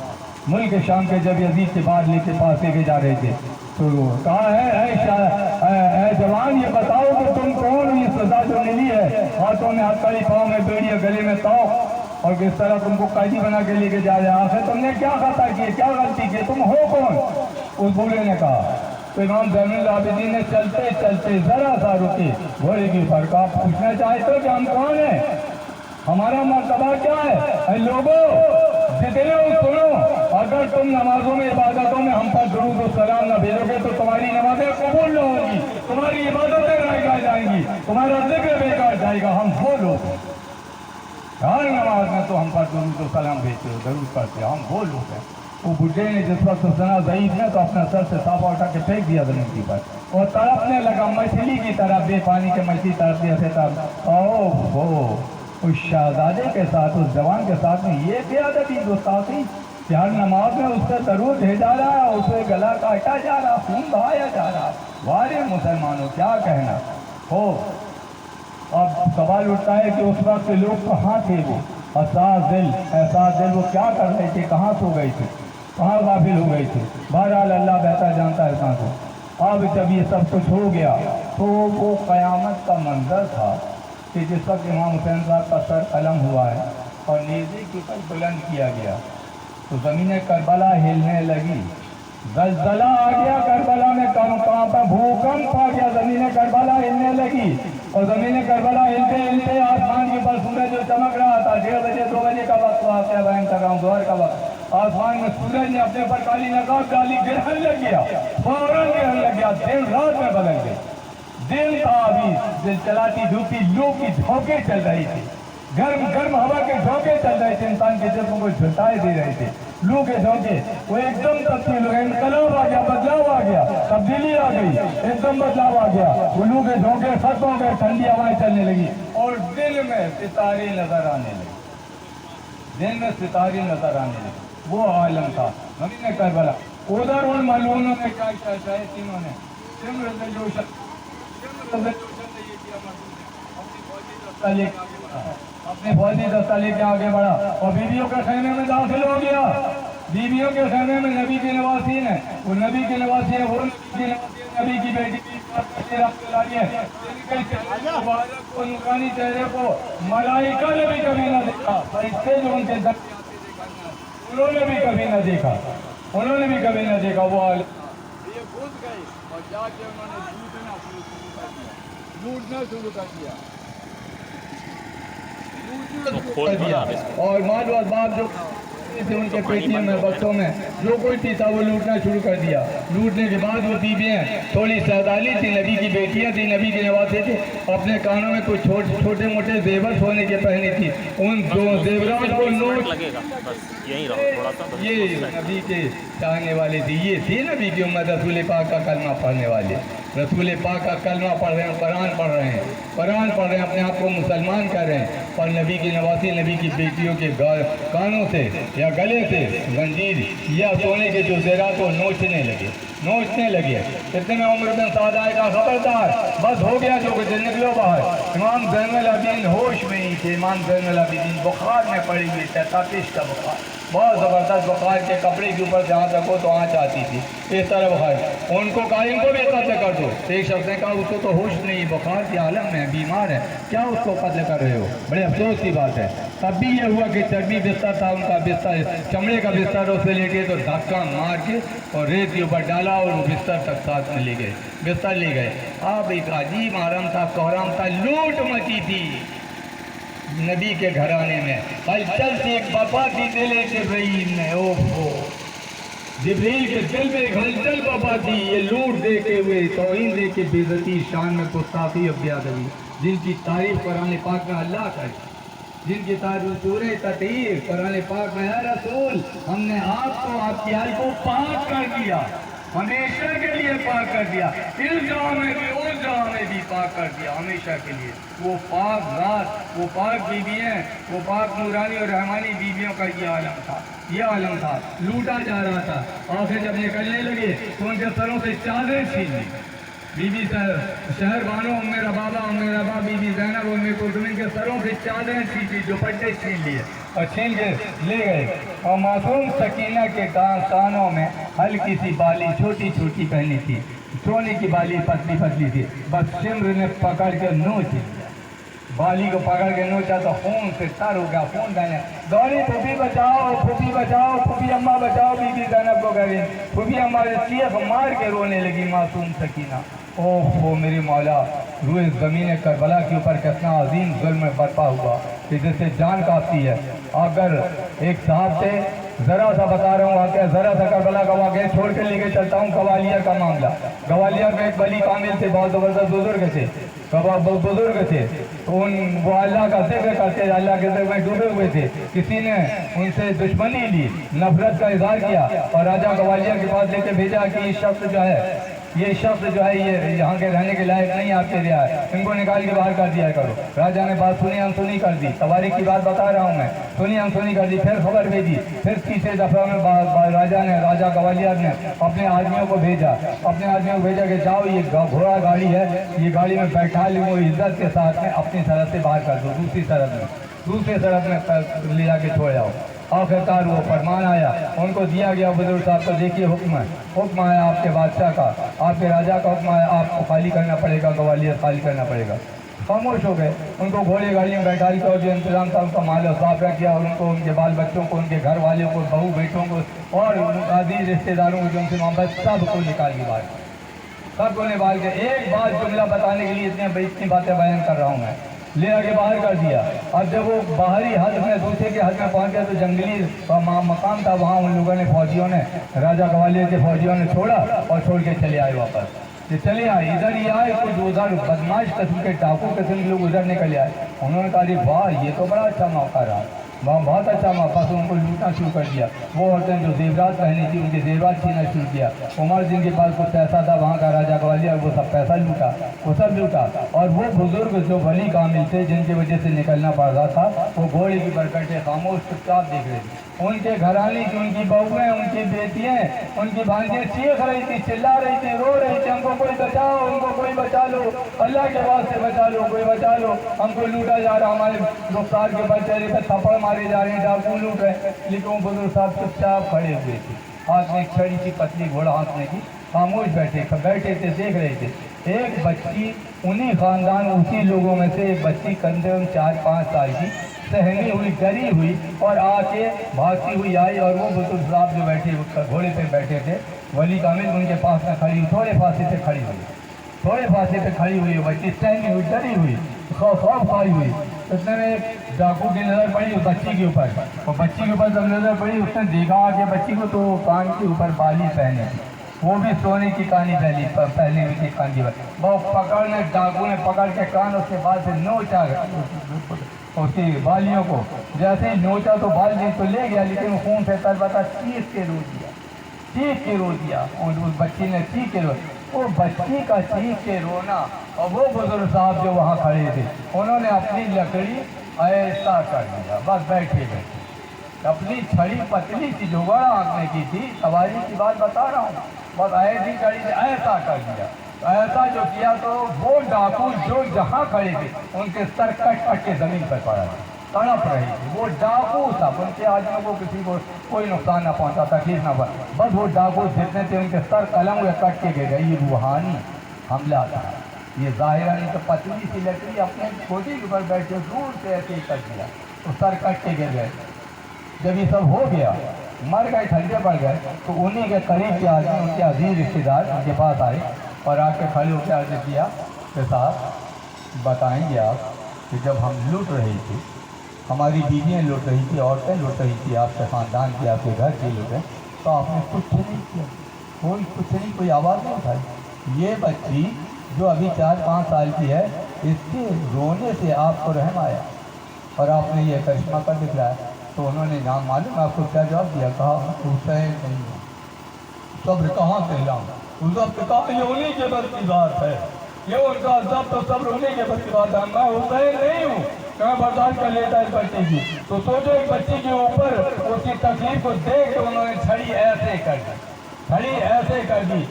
ملک شام کے جب یزید کے بعد لے کے پاس لے کے جا رہے تھے تو کہا ہے، اے جوان، یہ بتاؤ کہ تم کون؟ یہ سزا جو ملی ہے، ہاتھوں میں ہتھکڑی، پاؤں میں بیڑی، گلے میں توق، اور کس طرح تم کو قیدی بنا کے لے کے جا رہے ہیں، آخر تم نے کیا خطا کی، کیا غلطی کی، تم ہو کون؟ اس بوڑھے نے کہا۔ تو امام زین العابدین نے چلتے چلتے ذرا سا رکے، گھوڑے کے اوپر کہا، پوچھنا چاہتے ہو کہ ہم کون ہیں، ہمارا مرتبہ کیا ہے؟ اے لوگوں، جتنے ہو سنو، اگر تم نمازوں میں، عبادتوں میں ہم پر درود و سلام نہ بھیجو گے تو تمہاری نمازیں قبول نہ ہوں گی، تمہاری عبادتیں رائگاں جائیں گی، تمہارا ذکر بیکار جائے گا۔ ہم وہ لوگ ہیں، ہر نماز میں تو ہم پر درود و سلام بھیجتے ہو، درود پڑھتے ہو، ہم وہ لوگ ہیں۔ وہ بڈھے نے جس وقت سنا ضعیف نے تو اپنا سر سے صافہ اٹھا کے پھینک دیا زمین کے اوپر اور تڑپنے لگا، مچھلی کی طرح، بے پانی کے مچھلی تڑپتی ایسے تڑپ۔ او ہو، اس شہزادے کے ساتھ، اس جوان کے ساتھ میں یہ قیادتی گستاخی کہ ہر نماز میں اس سے درود بھیجا رہا، اسے گلا کاٹا جا رہا، خون بہایا جا رہا۔ وارے مسلمانوں، کیا کہنا ہو۔ اب سوال اٹھتا ہے کہ اس وقت لوگ کہاں تھے؟ وہ احساس دل وہ کیا کر رہے تھے؟ کہاں سو گئے تھے؟ کہاں غافل ہو گئے تھے؟ بہرحال اللہ بہتر جانتا ہے کہاں کو۔ اب جب یہ سب کچھ ہو گیا تو وہ قیامت کا منظر تھا کہ جس وقت امام حسین صاحب کا سر قلم ہوا ہے اور نیزے کے اوپر بلند کیا گیا تو زمین کربلا ہلنے لگی، زلزلہ آ گیا کربلا میں، کہاں پر بھوکمپ آ گیا، زمین کربلا ہلنے لگی، اور زمین کربلا ہلتے ہلتے آسمان کے اوپر سورج جو چمک رہا تھا، 1:30 بجے 2 بجے کا وقت واقعہ بیان کر رہا ہوں، ظہر کا وقت، آسمان میں سورج نے اپنے پر کالی نقاب ڈالی، گرہن لگ گیا، فوراً گرہن لگ گیا، دن رات میں بدل گئے۔ دن تھا ابھی، دل چلاتی دھوپی لو کی جھونکے چل رہی تھی، گرم گرم ہوا کے جھونکے چل رہے تھے، انسان کے جسم کو جھلسائے دے رہے تھے، لو کے جھونکے، وہ ایک دم تبدیل ہو گئے، انقلاب آ گیا، بدلاؤ آ گیا، تبدیلی آ گئی، ایک دم بدلاؤ آ گیا، وہ لو کے جھونکے ختم ہو گئے، ٹھنڈی ہوائیں چلنے لگی اور دل میں ستارے نظر آنے لگے، دل میں ستارے نظر آنے لگے۔ وہ عالم تھا زمین کربلا۔ ادھر ان ملعونوں نے کیا کیا چاہے تینوں نے، سمر دلجوشن اپنے فوجی دستہ لے کے آگے بڑھا اور بیویوں کے خیمے میں داخل ہو گیا۔ بیویوں کے خیمے میں نبی کے نواسین ہیں، وہ نبی کے نواسی ہیں، وہ نبی کی بیٹی کو نورانی چہرے کو ملائکہ نے بھی کبھی نہ دیکھا، فرشتے جو ان کے انہوں نے بھی کبھی نہ دیکھا، انہوں نے بھی کبھی نہ دیکھا۔ وہ یہ گھس گئے اور جا کے انہوں نے لوٹنا شروع کر دیا اور مال و اسباب جو تھے ان کے پیٹیوں میں، بکسوں میں، جو کوئی بھی تھا وہ لوٹنا شروع کر دیا۔ لوٹنے کے بعد وہ بیویاں تھوڑی سادالی تھی، نبی کی بیٹیاں تھیں، نبی کے نواسے تھے، اپنے کانوں میں کچھ چھوٹے موٹے زیور سونے کے پہنی تھی، ان دو زیورات کو نوٹ، یہ نبی کے چاہنے والے تھے، یہ تھی نبی کی امت، رسول پاک کا کلمہ پڑھنے والے، رسول پاک کا کلمہ پڑھ رہے ہیں، قرآن پڑھ رہے ہیں، قرآن پڑھ رہے ہیں، اپنے آپ کو مسلمان کر رہے ہیں، اور نبی کی نواسی، نبی کی بیٹیوں کے کانوں سے یا گلے سے زنجیر یا سونے کے جو زیورات کو نوچنے لگے۔ اتنے میں عمر بن سعد آئے گا، خبردار، بس ہو گیا جو کچھ، نکلو باہر۔ امام زین العابدین ہوش میں ہی تھے، امام زین العابدین بخار میں پڑی ہوئی تھے، تاپش کا بخار، بہت زبردست بخار، کے کپڑے کے اوپر جہاں رکھو تو آنچ آتی تھی، اس طرح بخار۔ ان کو کہا ان کو بھی قتل کر دو، ایک شخص نے کہا اس کو تو ہوش نہیں، بخار کے عالم میں بیمار ہے، کیا اس کو قتل کر رہے ہو؟ بڑے افسوس کی بات ہے۔ تب بھی یہ ہوا کہ چربی بستر تھا ان کا، بستر چمڑے کا بستر، اس سے لیٹے تو دھکا مار کے اور ریت کے اوپر ڈالا اور وہ بستر تک ساتھ میں لے گئے، بستر لے گئے۔ اب ایک عجیب آرام تھا، کوہرام تھا، لوٹ مچی تھی نبی کے گھرانے میں، ہلچل سے ایک بپا تھی دل جبرائیل میں، اوہو، جبریل کے دل میں ایک ہلچل بپا تھی، یہ لوٹ دے کے ہوئے، توہین دے کے، بے عزتی، شان میں گستاخی اور بے ادبی، جن کی تعریف قرآن پاک میں اللہ کرے، جن کی تعریف سورہ تطہیر قرآن پاک میں ہے رسول ہم نے آپ کو آپ کی آل کو پاک کر دیا، ہمیشہ کے لیے پاک کر دیا، اس جگہ میں بھی اس جگہ میں بھی پاک کر دیا ہمیشہ کے لیے۔ وہ پاک ذات، وہ پاک بیویاں، وہ پاک نورانی اور رحمانی بیویوں کا یہ عالم تھا، یہ عالم تھا، لوٹا جا رہا تھا۔ آخر جب نکلنے لگے تو ان کے سروں سے چادریں چھین لی۔ بی بی شہر بانو ام ربابہ بی بی زینب ام کلثوم کے سروں سے چادریں چھینی، دوپٹے چھین لیے اور چھین کے لے گئے، اور معصوم سکینہ کے کانوں میں ہلکی سی بالی چھوٹی چھوٹی پہنی تھی، سونے کی بالی پتلی پتلی تھی، بس سمر نے پکڑ کے نوچ لیا، بالی کو پکڑ کے نوچا تو خون سے تر ہو گیا، خون بہنے دوڑی، پھوپھی بچاؤ پھوپھی بچاؤ، پھوپھی اماں بچاؤ، بی بی زینب کو کہہ رہی، پھوپھی اماں چیخ مار کے رونے لگی معصوم سکینہ۔ اوہ میری مولا، روئے زمین کربلا کے اوپر کتنا عظیم ظلم برپا ہوا کہ جس سے جان کاپتی ہے۔ اگر ایک صاحب سے ذرا سا بتا رہا ہوں واقعہ، ذرا سا کربلا کا واقعہ چھوڑ کے لے کے چلتا ہوں گوالیار کا معاملہ۔ گوالیار میں ایک ولی کامل تھے، بہت زبردست بزرگ تھے، بزرگ تھے، وہ اللہ کا ذکر کرتے، اللہ کے ذکر میں ڈوبے ہوئے تھے۔ کسی نے ان سے دشمنی لی، نفرت کا اظہار کیا اور راجہ گوالیار کے پاس لے کے بھیجا کہ یہ شخص جو ہے یہ یہاں کے رہنے کے لائق نہیں آپ کے رہا ہے، ان کو نکال کے باہر کر دیا کرو۔ راجہ نے بات سنی انسنی کر دی، تواریخ کی بات بتا رہا ہوں میں، سنی انسنی کر دی، پھر خبر بھیجی، پھر تیسرے دفعہ میں راجہ گوالیار نے اپنے آدمیوں کو بھیجا کہ جاؤ یہ گھوڑا گاڑی ہے، یہ گاڑی میں بیٹھا لیں، وہ عزت کے ساتھ میں اپنی سرحد سے باہر کر دو، دوسری سرحد میں لے جا کے چھوڑ جاؤ۔ آخرکار وہ فرمان آیا، ان کو دیا گیا بزرگ صاحب کو، دیکھیے حکم آیا آپ کے بادشاہ کا، آپ کے راجہ کا حکم آیا، آپ کو خالی کرنا پڑے گا، گوالیار خالی کرنا پڑے گا۔ خاموش ہو گئے، ان کو گھوڑے گاڑی میں بیٹھا لیا اور جو انتظام تھا ان کا مال و صاف رکھ دیا، اور ان کو ان کے بال بچوں کو، ان کے گھر والوں کو، بہو بیٹوں کو اور عزیز رشتے داروں کو جو ان سے محبت، سب کو نکال کے باہر، سب کو نکال کے ایک بات جملہ بتانے کے لیے اتنی باتیں بیان کر رہا ہوں میں، لے آگے باہر کر دیا۔ اب جب وہ باہری حد میں دوسرے کے حد میں پہنچ گیا تو جنگلی مقام تھا، وہاں ان لوگوں نے فوجیوں نے، راجہ گوالیار کے فوجیوں نے چھوڑا اور چھوڑ کے چلے آئے واپس، چلے آئے ادھر ہی آئے، کچھ ادھر بدماش قسم کے ڈاکو قسم کے لوگ ادھر نکلے آئے، انہوں نے کہا واہ یہ تو بڑا اچھا موقع رہا، وہاں بہت اچھا موقع، بس ان کو لوٹنا شروع کر دیا۔ وہ عورتیں جو زیورات پہنی تھی ان کے زیورات چھیننا شروع کیا، عمر جن کے پاس کچھ پیسہ تھا وہاں کا راجہ گوالیار، وہ سب پیسہ لوٹا، وہ سب لوٹا، اور وہ بزرگ جو ولی کامل تھے جن کی وجہ سے نکلنا پڑ رہا تھا، وہ گھوڑے کے اوپر بیٹھے خاموش چپ چاپ دیکھ رہے تھے۔ ان کے گھرانے کی، ان کی بہویں، ان کی بیٹیاں، ان کی بھانجیاں چیخ رہی تھی، چلا رہی تھی، رو رہی تھی، ہم کو کوئی بچاؤ، ہم کو کوئی بچا لو، اللہ کے واسطے بچا لو، کوئی بچا لو، ہم کو لوٹا جا رہا، ہمارے رخسار کے اوپر چہرے پہ تھپڑ مارے جا رہے ہیں، ڈاکو لوٹ رہے ہیں۔ لیکن وہ بزرگ صاحب چپ چاپ کھڑے ہوئے تھے، ہاتھ میں ایک چھڑی سی پتلی گھوڑا ہاتھ میں کی، خاموش بیٹھے تھے، دیکھ رہے تھے۔ ایک بچی انہی خاندان، اسی لوگوں میں سے ایک بچی کندھے 4-5 سال کی، سہمی ہوئی، ڈری ہوئی، اور آ کے بھاگتی ہوئی آئی، اور وہ بزرگ صاحب جو بیٹھے گھوڑے پہ بیٹھے تھے ولی کامل، ان کے پاس میں کھڑی، تھوڑے فاصلے پہ کھڑی ہوئی بچی سہمی ہوئی، ڈری ہوئی، خوف کھائی ہوئی۔ اتنے میں ایک ڈاکو کی نظر پڑی اس بچی کے اوپر، اور بچی کے اوپر جب نظر پڑی اس نے دیکھا کہ بچی کو تو کان کے اوپر بالی پہنے، وہ بھی سونے کی کانی پہلی ہوئی تھی کان کی، وہ ڈاکو نے پکڑ کے کان اس کے بعد سے نوچا اس کی بالیوں کو، جیسے ہی نوچا تو بال تو لے گیا، لیکن خون سے تربتا چیخ کے رو دیا، اور اس بچی نے چیخ کے رو، وہ بچی کا چیخ کے رونا، اور وہ بزرگ صاحب جو وہاں کھڑے تھے انہوں نے اپنی لکڑی ایسا کر دیا، بس بیٹھے اپنی چھڑی پتلی سی جو بڑا آنکھنے کی تھی، سواری کی بات بتا رہا ہوں، بس ایسی چھڑی سے ایسا کر دیا، ایسا جو کیا تو وہ ڈاکو جو جہاں کھڑے تھے ان کے سر کٹ کے زمین پر پڑا، تڑپ رہی تھی۔ وہ ڈاکو سب ان کے آدمیوں کو کسی کو کوئی نقصان نہ پہنچا، تکلیف نہ پہنچا، بس وہ ڈاکو جتنے تھے ان کے سر قلم ہوئے کٹ کے گر گئے۔ یہ روحانی حملہ تھا، یہ ظاہراً تو پتلی سی لکڑی اپنے چھوٹی کے اوپر بیٹھے دور سے ایسے ہی کر دیا، تو سر کٹ کے گر گئے۔ جب یہ سب ہو گیا، مر گئے، ٹھنڈے پڑ گئے، تو انہی کے قریب کے آدمی، ان کے عزیز رشتے دار ان کے پاس آئے اور آ کے کھڑے ہو کے عرض کیا کہ صاحب بتائیں گے آپ کہ جب ہم لوٹ رہے تھے، ہماری بیویاں لوٹ رہی تھی، عورتیں لوٹ رہی تھی، آپ کے خاندان کی، آپ کے گھر کی لوٹیں، تو آپ نے کچھ نہیں کیا، کچھ نہیں، کوئی آواز نہیں اٹھائی۔ یہ بچی جو ابھی 4-5 سال کی ہے، اس کے رونے سے آپ کو رحم آیا اور آپ نے یہ کرشمہ کر دکھلایا۔ تو انہوں نے نام معلوم آپ کو کیا جواب دیا؟ کہا حسین نہیں ہوں۔ صبر کہاں سے لاؤں؟ ضبط کہا یہ انہیں کے بس کی بات ہے، یہ ان کا ضبط و صبر انہیں کے بس کی بات ہے، میں حسین نہیں ہوں کہ میں برداشت کر لیتا اس بچے کی۔ تو سوچو ایک بچے کے اوپر اس کی تکلیف کو دیکھ کے انہوں نے چھڑی ایسے کر دی، چھڑی ایسے کر دی۔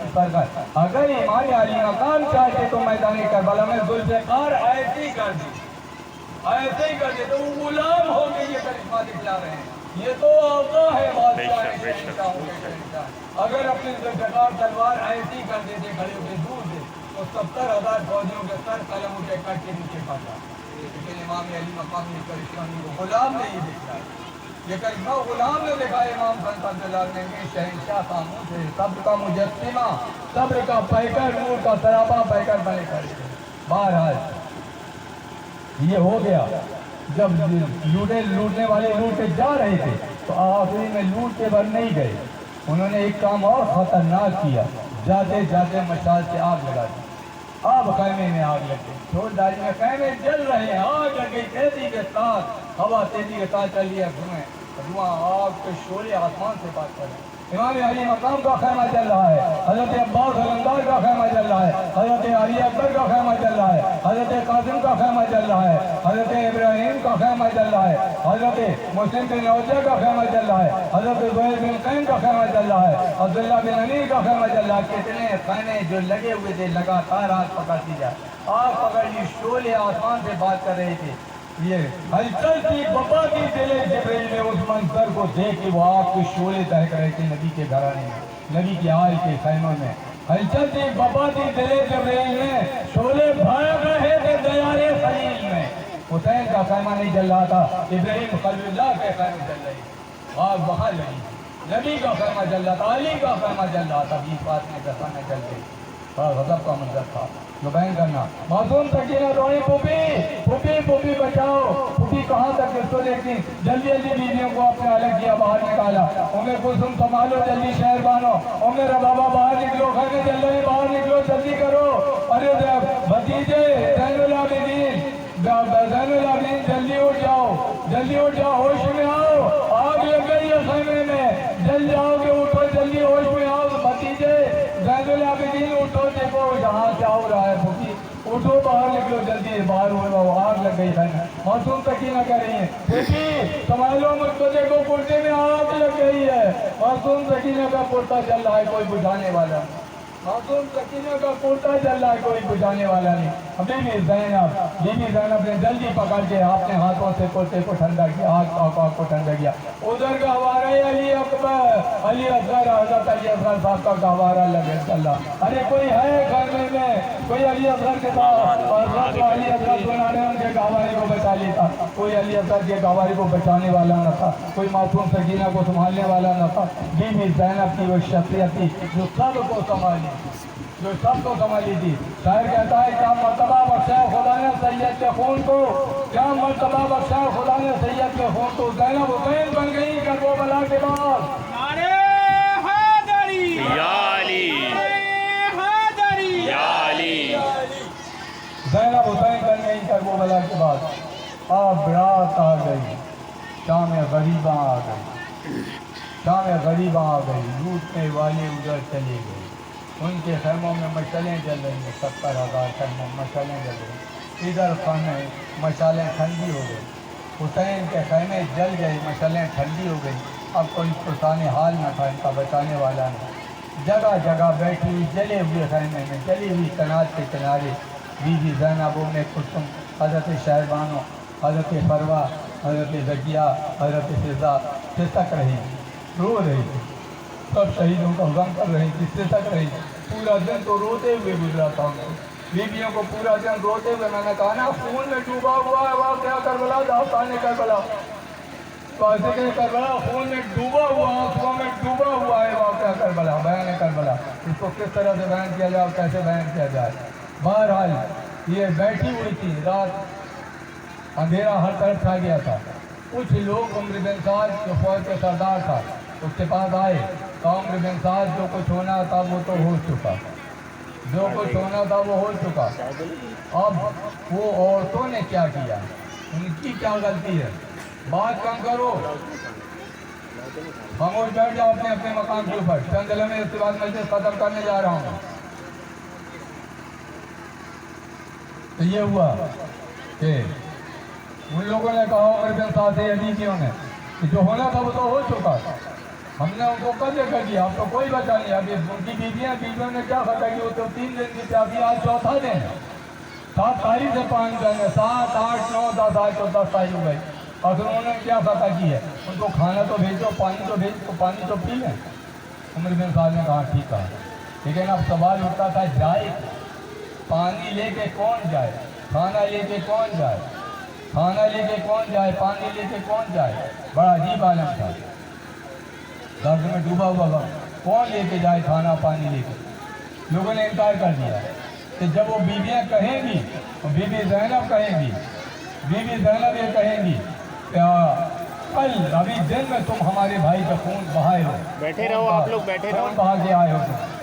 اگر امام علی مقام چاہتے تو میدان کربلا میں ذوالفقار ایسی کر دی، ایسے ہی کر دی تو وہ غلام ہو کے یہ کرشمہ دکھلا رہے ہیں۔ یہ تو آقا ہے بادشاہ شہنشاہوں کے شہنشاہ۔ اگر اپنی ذوالفقار تلوار ایسی کر دیتے کھڑے ہو کے دور سے تو 70,000 فوجیوں کے سر قلم اٹھے کٹ کے نیچے پڑتا۔ لیکن امام علی مقام یہ کرشمہ کو غلام نہیں دکھتا، یہ کرشمہ غلام نے دکھا۔ امام سنت عبداللہ نے شہنشاہ خاموش ہے، صبر کا مجسمہ، صبر کا پیکر، نور کا سراپا پیکر بنے کھڑے تھے۔ بہرحال یہ ہو گیا۔ جب لوٹنے والے لوٹ کے جا رہے تھے تو آخری میں لوٹ کے بھر نہیں گئے، انہوں نے ایک کام اور خطرناک کیا، جاتے جاتے مشال سے آگ لگا دی۔ اب خیمے میں آگ لگ گئی، چھوڑ داری میں خیمے جل رہے ہیں، آگ لگ گئی تیزی کے ساتھ، ہوا تیزی کے ساتھ چل رہی ہے، دھواں آگ کے شعلے آسمان سے بات کر رہے ہیں۔ امام علی مقام کا خیمہ چل رہا ہے، حضرت عباس علمدار کا خیمہ چل رہا ہے، حضرت علی اکبر کا خیمہ چل رہا ہے، حضرت قاسم کا خیمہ چل رہا ہے، حضرت ابراہیم کا خیمہ چل رہا ہے، حضرت مسلم بن عوجہ کا خیمہ چل رہا ہے، حضرت زہیر بن قین کا خیمہ چل رہا ہے، عبداللہ بن امیر کا خیمہ چل رہا ہے۔ کتنے خیمے جو لگے ہوئے تھے لگاتار آگ پکڑتی جائے، آگ پکڑ لی، شعلے آسمان سے بات کر رہے تھے۔ یہ ہلچل تھی بپا کی دل جبریل نے اس منظر کو دیکھ کے وہ آگ کے شعلے دہک رہے تھے نبی کے گھرانے میں، نبی کے آل کے خیموں میں۔ ہلچل تھی بپا کی دل جبریل میں، شعلے بھاگ رہے تھے دیار خلیل میں۔ حسین کا خیمہ نہیں جل رہا تھا، ابراہیم خلیل اللہ کے خیمے جل رہے تھے، آگ وہاں لگی۔ نبی کا خیمہ جل رہا تھا، علی کا خیمہ جل رہا تھا، 20 فاطمے کا خیمہ جل رہی، بڑا غضب کا منظر تھا۔ جو بیان کرنا معصوم سکینہ روئی، پھوپھی پھوپھی پھوپھی بچاؤ، پھوپھی کہاں تک اس کو دیکھتی، جلدی جلدی بیویوں کو اپنے الگ کیا، باہر نکالا۔ کلثوم سنبھالو، جلدی شہر بانو، ربابہ باہر نکلو، خیمے جل رہے باہر نکلو، جلدی کرو۔ ارے بھتیجے زین العابدین جلدی اٹھ جاؤ، جلدی اٹھ جاؤ، ہوش میں آؤ، آگ لگ گئی ہے خیمے میں، جل جاؤ گے، اٹھو جلدی، ہوش میں آؤ۔ بھتیجے زین العابدین اٹھو، دیکھو جہاں سے آ رہا ہے، پھوپھی اٹھو، باہر نکلو جلدی، باہر ہو، آگ لگ گئی خیمے۔ معصوم سکینہ کہہ رہی ہیں پھوپھی سنبھالو مجھ کو، دیکھو کرتے میں آگ لگ گئی ہے۔ معصوم سکینہ کا کرتا چل رہا ہے، کوئی بجھانے والا نہیں، معصوم سکینہ کا کرتا چل رہا ہے، کوئی بجھانے والا نہیں۔ بی بی زینب نے جلدی پکڑ کے اپنے ہاتھوں سے کرتے کو ٹھنڈا کیا، آگ کو ٹھنڈا کیا۔ ادھر گہوارہ علی اکبر، علی اصغر، حضرت علی اصغر صاحب کا گہوارہ لگے چل رہا۔ ارے کوئی ہے خیمے میں، کوئی علی اصغر کے ساتھ، اور علی اصغر سنا رہے ان کے گہوارے کو بچا لیتا، کوئی علی اصغر کے گہوارے کو بچانے والا نہ تھا، کوئی معصوم سکینہ کو سنبھالنے والا نہ تھا۔ بی بی زینب کی وہ شخصیت تھی جو سب کو سنبھالی، جو سب کو سنبھالی تھی۔ شاعر کہتا ہے کیا مرتبہ بخشا خدا نے سید کے خون کو، کیا مرتبہ بخشا خدا نے سید کے خون کو، زینب حسین بن گئی کربلا کے بعد۔ نعرہ حیدری، یا علی، حیدری، یا علی۔ زینب حسین بن گئی کربلا کے بعد۔ اب رات آ گئی، شام غریباں آ گئی، شام غریباں آ گئی، لوٹنے والے ادھر چلے گئے، ان کے خیموں میں مشعلیں جل رہی ہیں، 70,000 خیموں میں مشعلیں جل رہی ہیں، ادھر خیمے مشعلیں ٹھنڈی ہو گئی، حسین کے خیمے جل گئے، مشعلیں ٹھنڈی ہو گئی، اب کوئی پرسان حال نہ تھا، ان کا بچانے والا نہیں۔ جگہ جگہ بیٹھی ہوئی جلے ہوئے خیمے میں، جلی ہوئی کنار کے کنارے بی بی زینب، کلثوم، حضرت شہربانو، حضرت فروا، حضرت زکیہ، حضرت فضا سسک رہی، رو رہی تھی، سب شہیدوں کا غم کر رہی تھی، سسک رہی تھی۔ پورا دن تو روتے ہوئے گزرا تھا ان کو، بیویوں کو پورا دن روتے ہوئے، میں نے کہا نا خون میں ڈوبا ہوا ہے واقعہ کربلا، داستان کربلا، واضح کہ کربلا خون میں ڈوبا ہوا، آنسوؤں میں ڈوبا ہوا ہے واقعہ کربلا، بیان کربلا، اس کو کس طرح سے بیان کیا جائے اور کیسے بیان کیا جائے۔ بہرحال یہ بیٹھی ہوئی تھی، رات اندھیرا ہر طرف چھا گیا تھا، کچھ لوگ عمر بن سعد جو فوج کے سردار تھا اس کے پاس آئے، تو عمر بن سعد جو کچھ ہونا تھا وہ تو ہو چکا، جو کچھ ہونا تھا وہ ہو چکا. اب وہ عورتوں نے کیا کیا, ان کی کیا غلطی ہے؟ بات کم کرو, خاموش بیٹھ جاؤ اپنے اپنے مقام کے اوپر. چند لمحے اس کے بعد مجلس ختم کرنے جا رہا ہوں. تو یہ ہوا کہ ان لوگوں نے کہا عمر بن سعد حدیثیوں نے کہ جو ہونا تھا وہ تو ہو چکا, ہم نے ان کو قتل کر دیا, اب تو کوئی بچا نہیں. ابھی ان کی بیویوں نے کیا فتح کی, وہ تو 3 دن کی پیاسی, آج چوتھا دن ہے. 7 تاریخ سے 5 دن ہے, 7 8 9 10 آج تو 10 تاریخ ہو گئی. اور پھر انہوں نے کیا فتح کی ہے, ان کو کھانا تو بھیجو, پانی تو بھیجو, پانی تو پی لیں. عمر بن سعد نے کہا ٹھیک ہے, لیکن اب سوال اٹھتا تھا جائے پانی لے کے کون جائے, کھانا لے کے کون جائے, کھانا لے کے کون جائے, پانی لے کے کون جائے. بڑا عجیب عالم تھا, درد میں ڈوبا ہوا تھا, کون لے کے جائے کھانا پانی لے کے. لوگوں نے انکار کر دیا کہ جب وہ بیویاں کہیں گی, بی بی زینب کہیں گی, بی بی زینب یہ کہیں گی کہ کل ابھی دن میں تم ہمارے بھائی کا خون بہائے ہو, بیٹھے رہو آپ لوگ, بیٹھے رہو. خون بہا کے آئے ہو,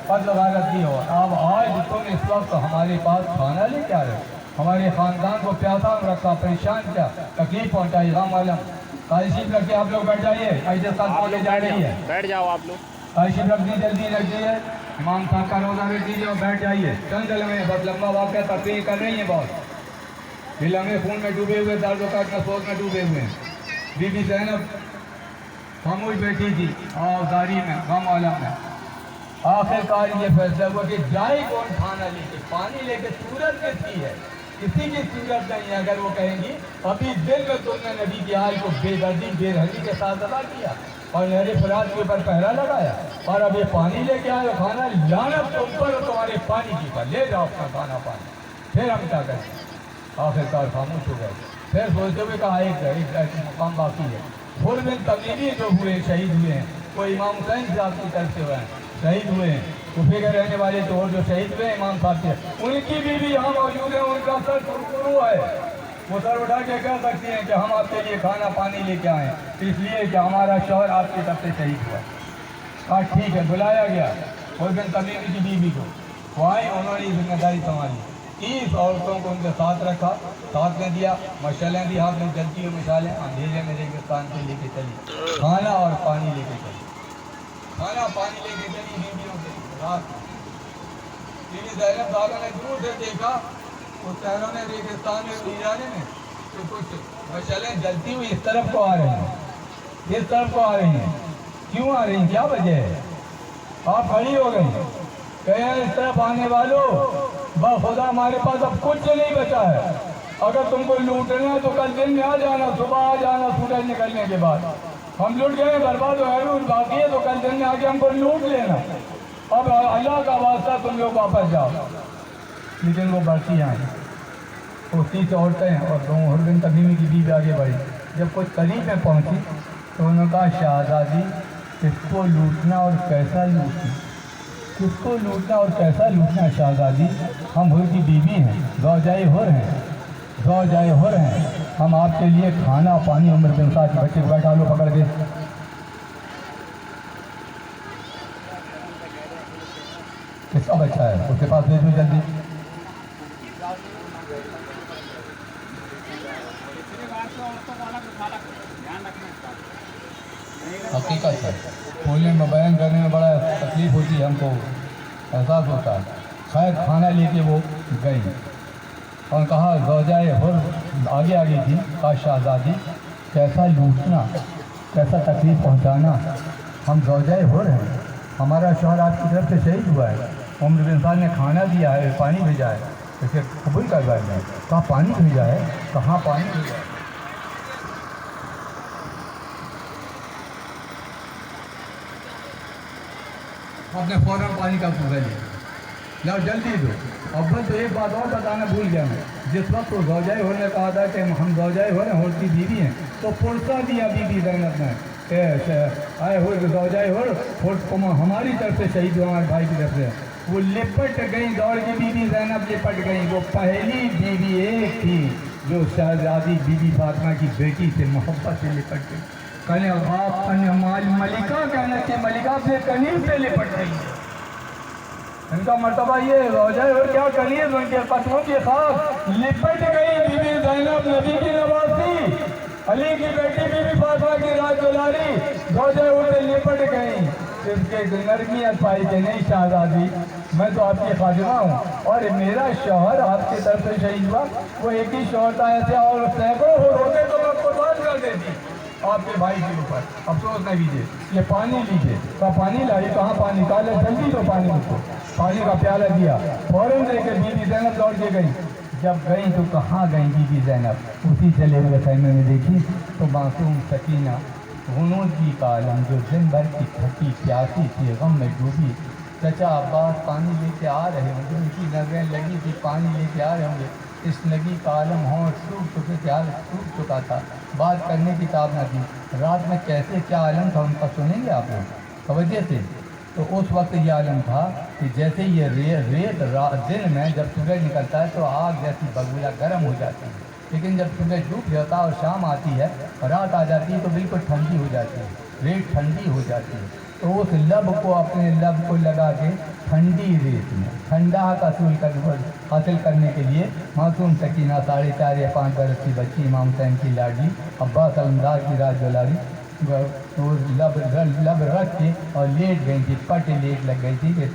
قتل غارت کی ہو, اب آج تم اس وقت ہمارے پاس کھانا لے کے آئے ہو, ہمارے خاندان کو پیاسا رکھا, پریشان کیا, تکلیف پہنچائی. غم عالم تشریف رکھیے, آپ لوگ بیٹھ جائیے, ایسے ساتھ لے جا رہی ہے. بیٹھ جاؤ آپ لوگ. تشریف رکھ دی, جلدی رکھ دیجیے. امام صاحب کا روزہ رکھ دیجیے اور بیٹھ جائیے. چند لمحے, بہت لمبا واقعہ, تفریح کر رہی ہیں بہت. یہ لمحے خون میں ڈوبے ہوئے, درد و کٹ نفوس میں ڈوبے ہوئے ہیں. بی بی زینب خاموش بیٹھی تھی آوازاری میں, غم عالم میں. آخر کار یہ فیصلہ ہوا کہ جائے کون کھانا لے کے, پانی لے کے. صورت کس کی ہے, کسی کی صورت نہیں ہے. اگر وہ کہیں گی ابھی دل میں تم نے نبی کی حال کو بے دردی بے رحمی کے ساتھ ادا کیا اور نہر فرات کے اوپر پہرا لگایا, اور اب یہ پانی لے کے آئے کھانا, لعنت تم پر اور تمہارے پانی کی پر, لے جاؤ اپنا کھانا پانی, پھر ہم کیا کریں. آخر کار خاموش ہو گئے. پھر سوچتے ہوئے کہا ایک مقام باقی ہے. خود بن تمیمی جو ہوئے شہید ہوئے ہیں, وہ امام حسین صاحب کی طرف سے ہوئے ہیں, شہید ہوئے ہیں. کوفے کے رہنے والے تو اور جو شہید ہوئے امام صاحب کے, ان کی بیوی یہاں موجود ہے, ان کا سر سرخرو ہے. وہ سر اٹھا کے کہہ سکتی ہیں کہ ہم آپ کے لیے کھانا پانی لے کے آئیں, اس لیے کہ ہمارا شوہر آپ کی طرف سے شہید ہوا. کہا ٹھیک ہے, بلایا گیا خود بن تمیمی کی بیوی کو. وہ آئی, انہوں نے ذمہ داری سنبھالی. 30 عورتوں کو ان کے ساتھ رکھا, ساتھ میں دیا, مشعلیں دی ہاتھ میں, جلتی ہوئی مشعلیں, اندھیرے میں ریگستان سے لے کے چلی, کھانا اور پانی لے کے چلی. کھانا پانی لے کے چلی بیویوں کے رات. بی بی زینب صاحبہ نے دور سے دیکھا اس شہروں میں ریگستان میں ویرانے میں کہ کچھ مشعلیں جلتی ہوئی اس طرف کو آ رہی ہیں, اس طرف کو آ رہی ہیں. کیوں آ رہی ہیں, کیا وجہ ہے؟ آپ کھڑی ہو گئی, کہیں اس طرف آنے والوں خدا ہمارے پاس اب کچھ نہیں بچا ہے, اگر تم کو لوٹنا ہے تو کل دن میں آ جانا, صبح آ جانا سورج نکلنے کے بعد. ہم لوٹ گئے, برباد ہو گئے, باقی ہے تو کل دن میں آ کے ہم کو لوٹ لینا. اب اللہ کا واسطہ تم لوگ واپس جاؤ. لیکن وہ بڑھتی آئیں, وہ 30 عورتیں اور 2 ہر دن تمیمی کی بیوی آگے بڑھی. جب کچھ قریب میں پہنچی تو انہوں نے کہا شہزادی کس کو لوٹنا اور کیسا لوٹنا, کس کو لوٹنا اور کیسا لوٹنا شہزادی, ہم حر کی بیوی ہیں, زوجائے حر ہیں, زوجائے حر ہیں, ہم آپ کے لیے کھانا پانی. عمر بن سعد کے بچے کو بیٹھا لو پکڑ کے, کس کا بچہ ہے اس کے پاس بھیجو جلدی. حقیقت ہے بولنے میں, بیان کرنے میں بڑا تکلیف ہوتی ہے, ہم کو احساس ہوتا ہے. خیر کھانا لے کے وہ گئی اور کہا زوجائے حر آگے آگے تھی, کہا شہزادی کیسا لوٹنا, کیسا تکلیف پہنچانا, ہم زوجائے حر ہیں, ہمارا شوہر آپ کی طرف سے شہید ہوا ہے, عمر بن سعد نے کھانا دیا ہے, پانی بھیجا ہے, اسے قبول کر رہا ہے. کہا پانی بھیجا ہے, کہاں پانی بھیجا ہے. آپ نے فوراً پانی کا کوزہ لیا, لاؤ جلدی دو. اول تو ایک بات اور بتانا بھول گیا میں, جس وقت وہ زوجائے حر نے کہا تھا کہ ہم زوجائے حر ہیں, حر کی بیوی ہیں, تو پرسہ دیا بی بی زینب نے کہ آئے حر زوجائے حر, حر ہماری طرف سے شہید ہوا, ہمارے بھائی کی طرف سے. وہ لپٹ گئی, دوڑ کی بی بی زینب لپٹ گئی. وہ پہلی بیوی ایک تھی جو شہزادی بی بی فاطمہ کی بیٹی سے محبت سے لپٹ گئی. کہنے آپ ملکہ کہنا کہ ملکہ سے کنیز سے لپٹ رہی ہے. ان کا مرتبہ یہ ہو جائے اور کیا کریے ان کے قدموں کی خاک لپٹ گئی بی بی زینب نبی کی نوازی، علی کی بیٹی بی بی فاطمہ کی راج دلاری، روزے اٹھے لپٹ گئیں، اس کے نرمیت پائی کہ نہیں شہزادی میں تو آپ کی خادمہ ہوں اور میرا شوہر آپ کی طرف سے شہید ہوا، وہ ایک ہی شوہر تھا ایسے اور سینکڑوں ہوتے تو میں قربان کر دیتی آپ کے بھائی کے اوپر، افسوس نہ کیجیے، یہ پانی لیجیے، کہا پانی لائی، کہاں پانی، کہا جلدی دو پانی مجھ کو، پانی کا پیالہ دیا، فوراً دے کے بی بی زینب دوڑ کے گئی، جب گئیں تو کہاں گئیں بی بی زینب، اسی چلے ہوئے خیمے میں دیکھی تو معصوم سکینہ غنودگی کا عالم جو دن بھر کی تھکی پیاسی تھی، غم میں ڈوبی، چچا عباس پانی لے کے آ رہے ہوں گے، ان کی نظریں لگی تھی پانی لے کے آ رہے ہوں گے، اس لگی کا عالم ہونٹ ٹوٹ چکے تھے، حالت ٹوٹ چکا تھا، بات کرنے کی تاب نہ تھی، رات میں کیسے کیا عالم تھا ان کا سنیں گے آپ لوگ توجہ سے۔ تو اس وقت یہ عالم تھا کہ جیسے یہ ریت دن میں جب سورج نکلتا ہے تو آگ جیسی بگولا گرم ہو جاتی ہے، لیکن جب سورج ڈوب جاتا اور شام آتی ہے رات آ جاتی ہے تو بالکل ٹھنڈی ہو جاتی ہے، ریت ٹھنڈی ہو جاتی ہے، تو اس لب کو اپنے لب کو لگا کے ٹھنڈی ریت میں ٹھنڈا حاصل کرنے کے لیے معصوم سکینہ 4.5 یا 5 برس کی بچی امام حسین کی لاڈلی عباس علمدار کی راج دلاری لب رکھ کے اور لیٹ گئی تھی، پٹ لیٹ لگ گئی تھی کہ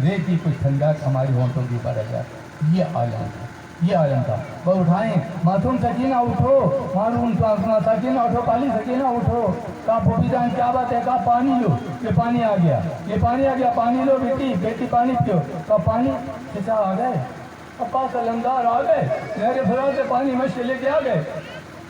ریت کی کچھ ٹھنڈک ہماری ہونٹوں کے اوپر آ جائے، یہ عالم تھا، یہ عالم تھا۔ وہ اٹھائیں معصوم سکینہ اٹھو، معصوم سکینہ اٹھو، پالی سکینہ اٹھو، کہا پھوپھی جان کیا بات ہے، کہا پانی لو، یہ پانی آ گیا، یہ پانی آ گیا، پانی لو بیٹی، بیٹی پانی پیو، کہا پانی، چچا آ گئے، عباس علمدار آ گئے، نہر فرات سے پانی مشق لے کے آ گئے،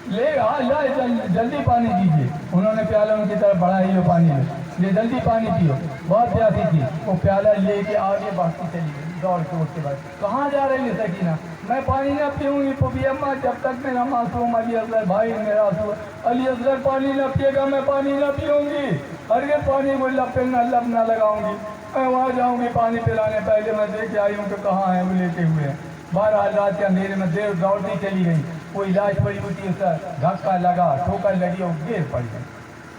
لائے جلدی پانی دیجیے، انہوں نے پیالہ ان کی طرف بڑھایا، یہ پانی لو، یہ جلدی پانی پیو، بہت پیاسی تھی، وہ پیالہ لے کے آگے بڑھتی چلی گئی دوڑ کے، اس کے بعد کہاں جا رہی ہے سکینہ، میں پانی نہ پیوں گی پھوپھی اماں جب تک میرا معصوم علی اصغر بھائی میرا علی اصغر پانی نہ پیے گا میں پانی نہ پیوں گی، ہرگز پانی کو لب پہ لب نہ لگاؤں گی، میں وہاں جاؤں گی پانی پلانے، پہلے میں دیکھ کے آئی ہوں کہ کہاں ہیں وہ لیٹے ہوئے ہیں، بہرحال رات کے اندھیرے میں دیر دوڑتی چلی گئی، وہ علاج پڑی ہوتی اس کا دھکا لگا، ٹھوکر لگی اور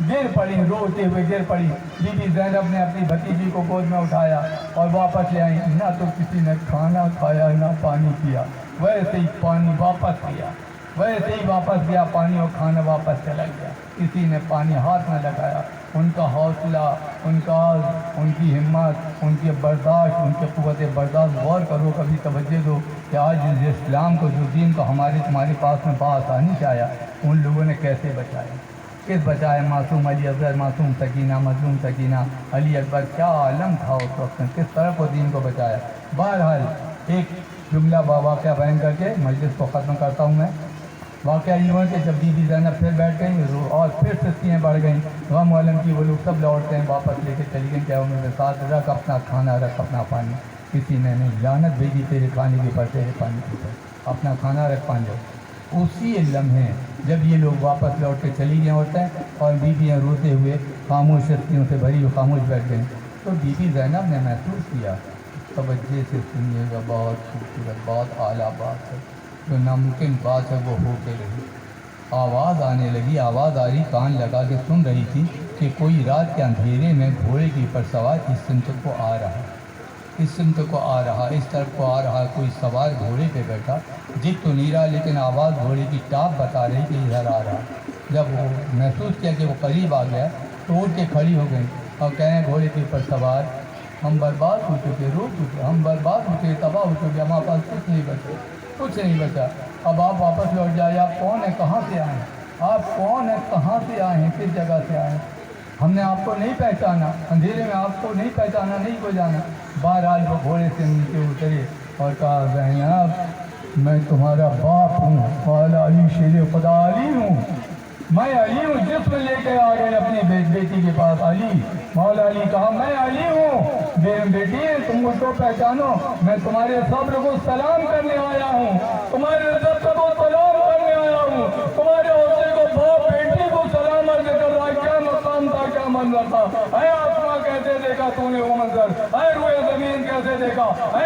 گر پڑی روتے ہوئے گر پڑی، بی بی زینب نے اپنی بھتیجی کو گود میں اٹھایا اور واپس لے آئی، نہ تو کسی نے کھانا کھایا نہ پانی پیا، ویسے ہی پانی واپس گیا، ویسے ہی واپس گیا پانی اور کھانا واپس چلا گیا، کسی نے پانی ہاتھ نہ لگایا، ان کا حوصلہ، ان کا ان کی ہمت، ان کی برداشت، ان کی قوت برداشت، غور کرو کبھی توجہ دو کہ آج اسلام کو جو دین کو تمہارے پاس میں بآسانی سے آیا ان لوگوں نے کیسے بچایا، کس بچائے، معصوم علی اصغر، معصوم سکینہ، مظلوم سکینہ، علی اکبر، کیا عالم تھا اس وقت میں، کس طرح کو دین کو بچایا۔ بہرحال ایک جملہ واقعہ بیان کر کے مجلس کو ختم کرتا ہوں میں۔ واقعہ یہ ہوا کہ جب بی بی زینب پھر بیٹھ گئیں اور پھر سستیاں بڑھ گئیں، غم علم کی وہ لوگ سب لوٹتے ہیں واپس لے کے چلی گئیں، کیا انہوں نے ساتھ رکھ اپنا کھانا، رکھ اپنا پانی، کسی نے نہیں، لعنت بھیجی تیرے کھانے کے اوپر، تیرے پانی کے اوپر، اپنا کھانا رکھ پانی رکھ۔ اسی لمحے جب یہ لوگ واپس لوٹ کے چلی گئیں عورتیں اور بیویاں روتے ہوئے خاموش شستیوں سے بھری ہوئی خاموش بیٹھ گئیں، تو بی بی زینب نے محسوس کیا، توجہ سے سنیے گا، بہت خوبصورت، بہت اعلیٰ بات ہے، جو ناممکن بات ہے وہ ہو کے رہی، آواز آنے لگی، آواز آ رہی، کان لگا کے سن رہی تھی کہ کوئی رات کے اندھیرے میں گھوڑے کے اوپر سوار اس سمت کو آ رہا، اس سمت کو آ رہا، اس طرف کو آ رہا، کوئی سوار گھوڑے پہ بیٹھا، جت تو نہیں رہا لیکن آواز گھوڑے کی ٹاپ بتا رہی کہ ادھر آ رہا۔ جب وہ محسوس کیا کہ وہ قریب آ گیا تو اٹھ کے کھڑی ہو گئی اور کہیں گھوڑے کے اوپر سوار، ہم برباد ہو چکے، رو چکے، ہم برباد ہو چکے، تباہ ہو چکے، ہمارے پاس کچھ نہیں بچا، کچھ نہیں بچا، اب آپ واپس لوٹ جائے، آپ کون ہیں، کہاں سے آئے ہیں، آپ کون ہیں، کہاں سے آئے ہیں، کس جگہ سے آئے ہیں، ہم نے آپ کو نہیں پہچانا، اندھیرے میں آپ کو نہیں پہچانا، نہیں کو جانا۔ بہرحال وہ گھوڑے سے نیچے اترے اور کہا زینب میں تمہارا باپ ہوں، مولا علی شیر خدا علی ہوں، میں علی ہوں، جسم لے کے آ گئے اپنی بیٹی کے پاس، علی، مولا علی کہا میں علی ہوں، بیٹی تم مجھ کو پہچانو، میں تمہارے صبر کو سلام کرنے آیا ہوں، تمہارے عزت کو سلام کرنے آیا ہوں، تمہارے حوصلے کو باپ بیٹی کو سلام عرض کر رہا ہے، کیا مقام تھا، کیا منظر تھا، اے آسمان کیسے دیکھا تو نے وہ منظر، اے روئے زمین کیسے دیکھا، اے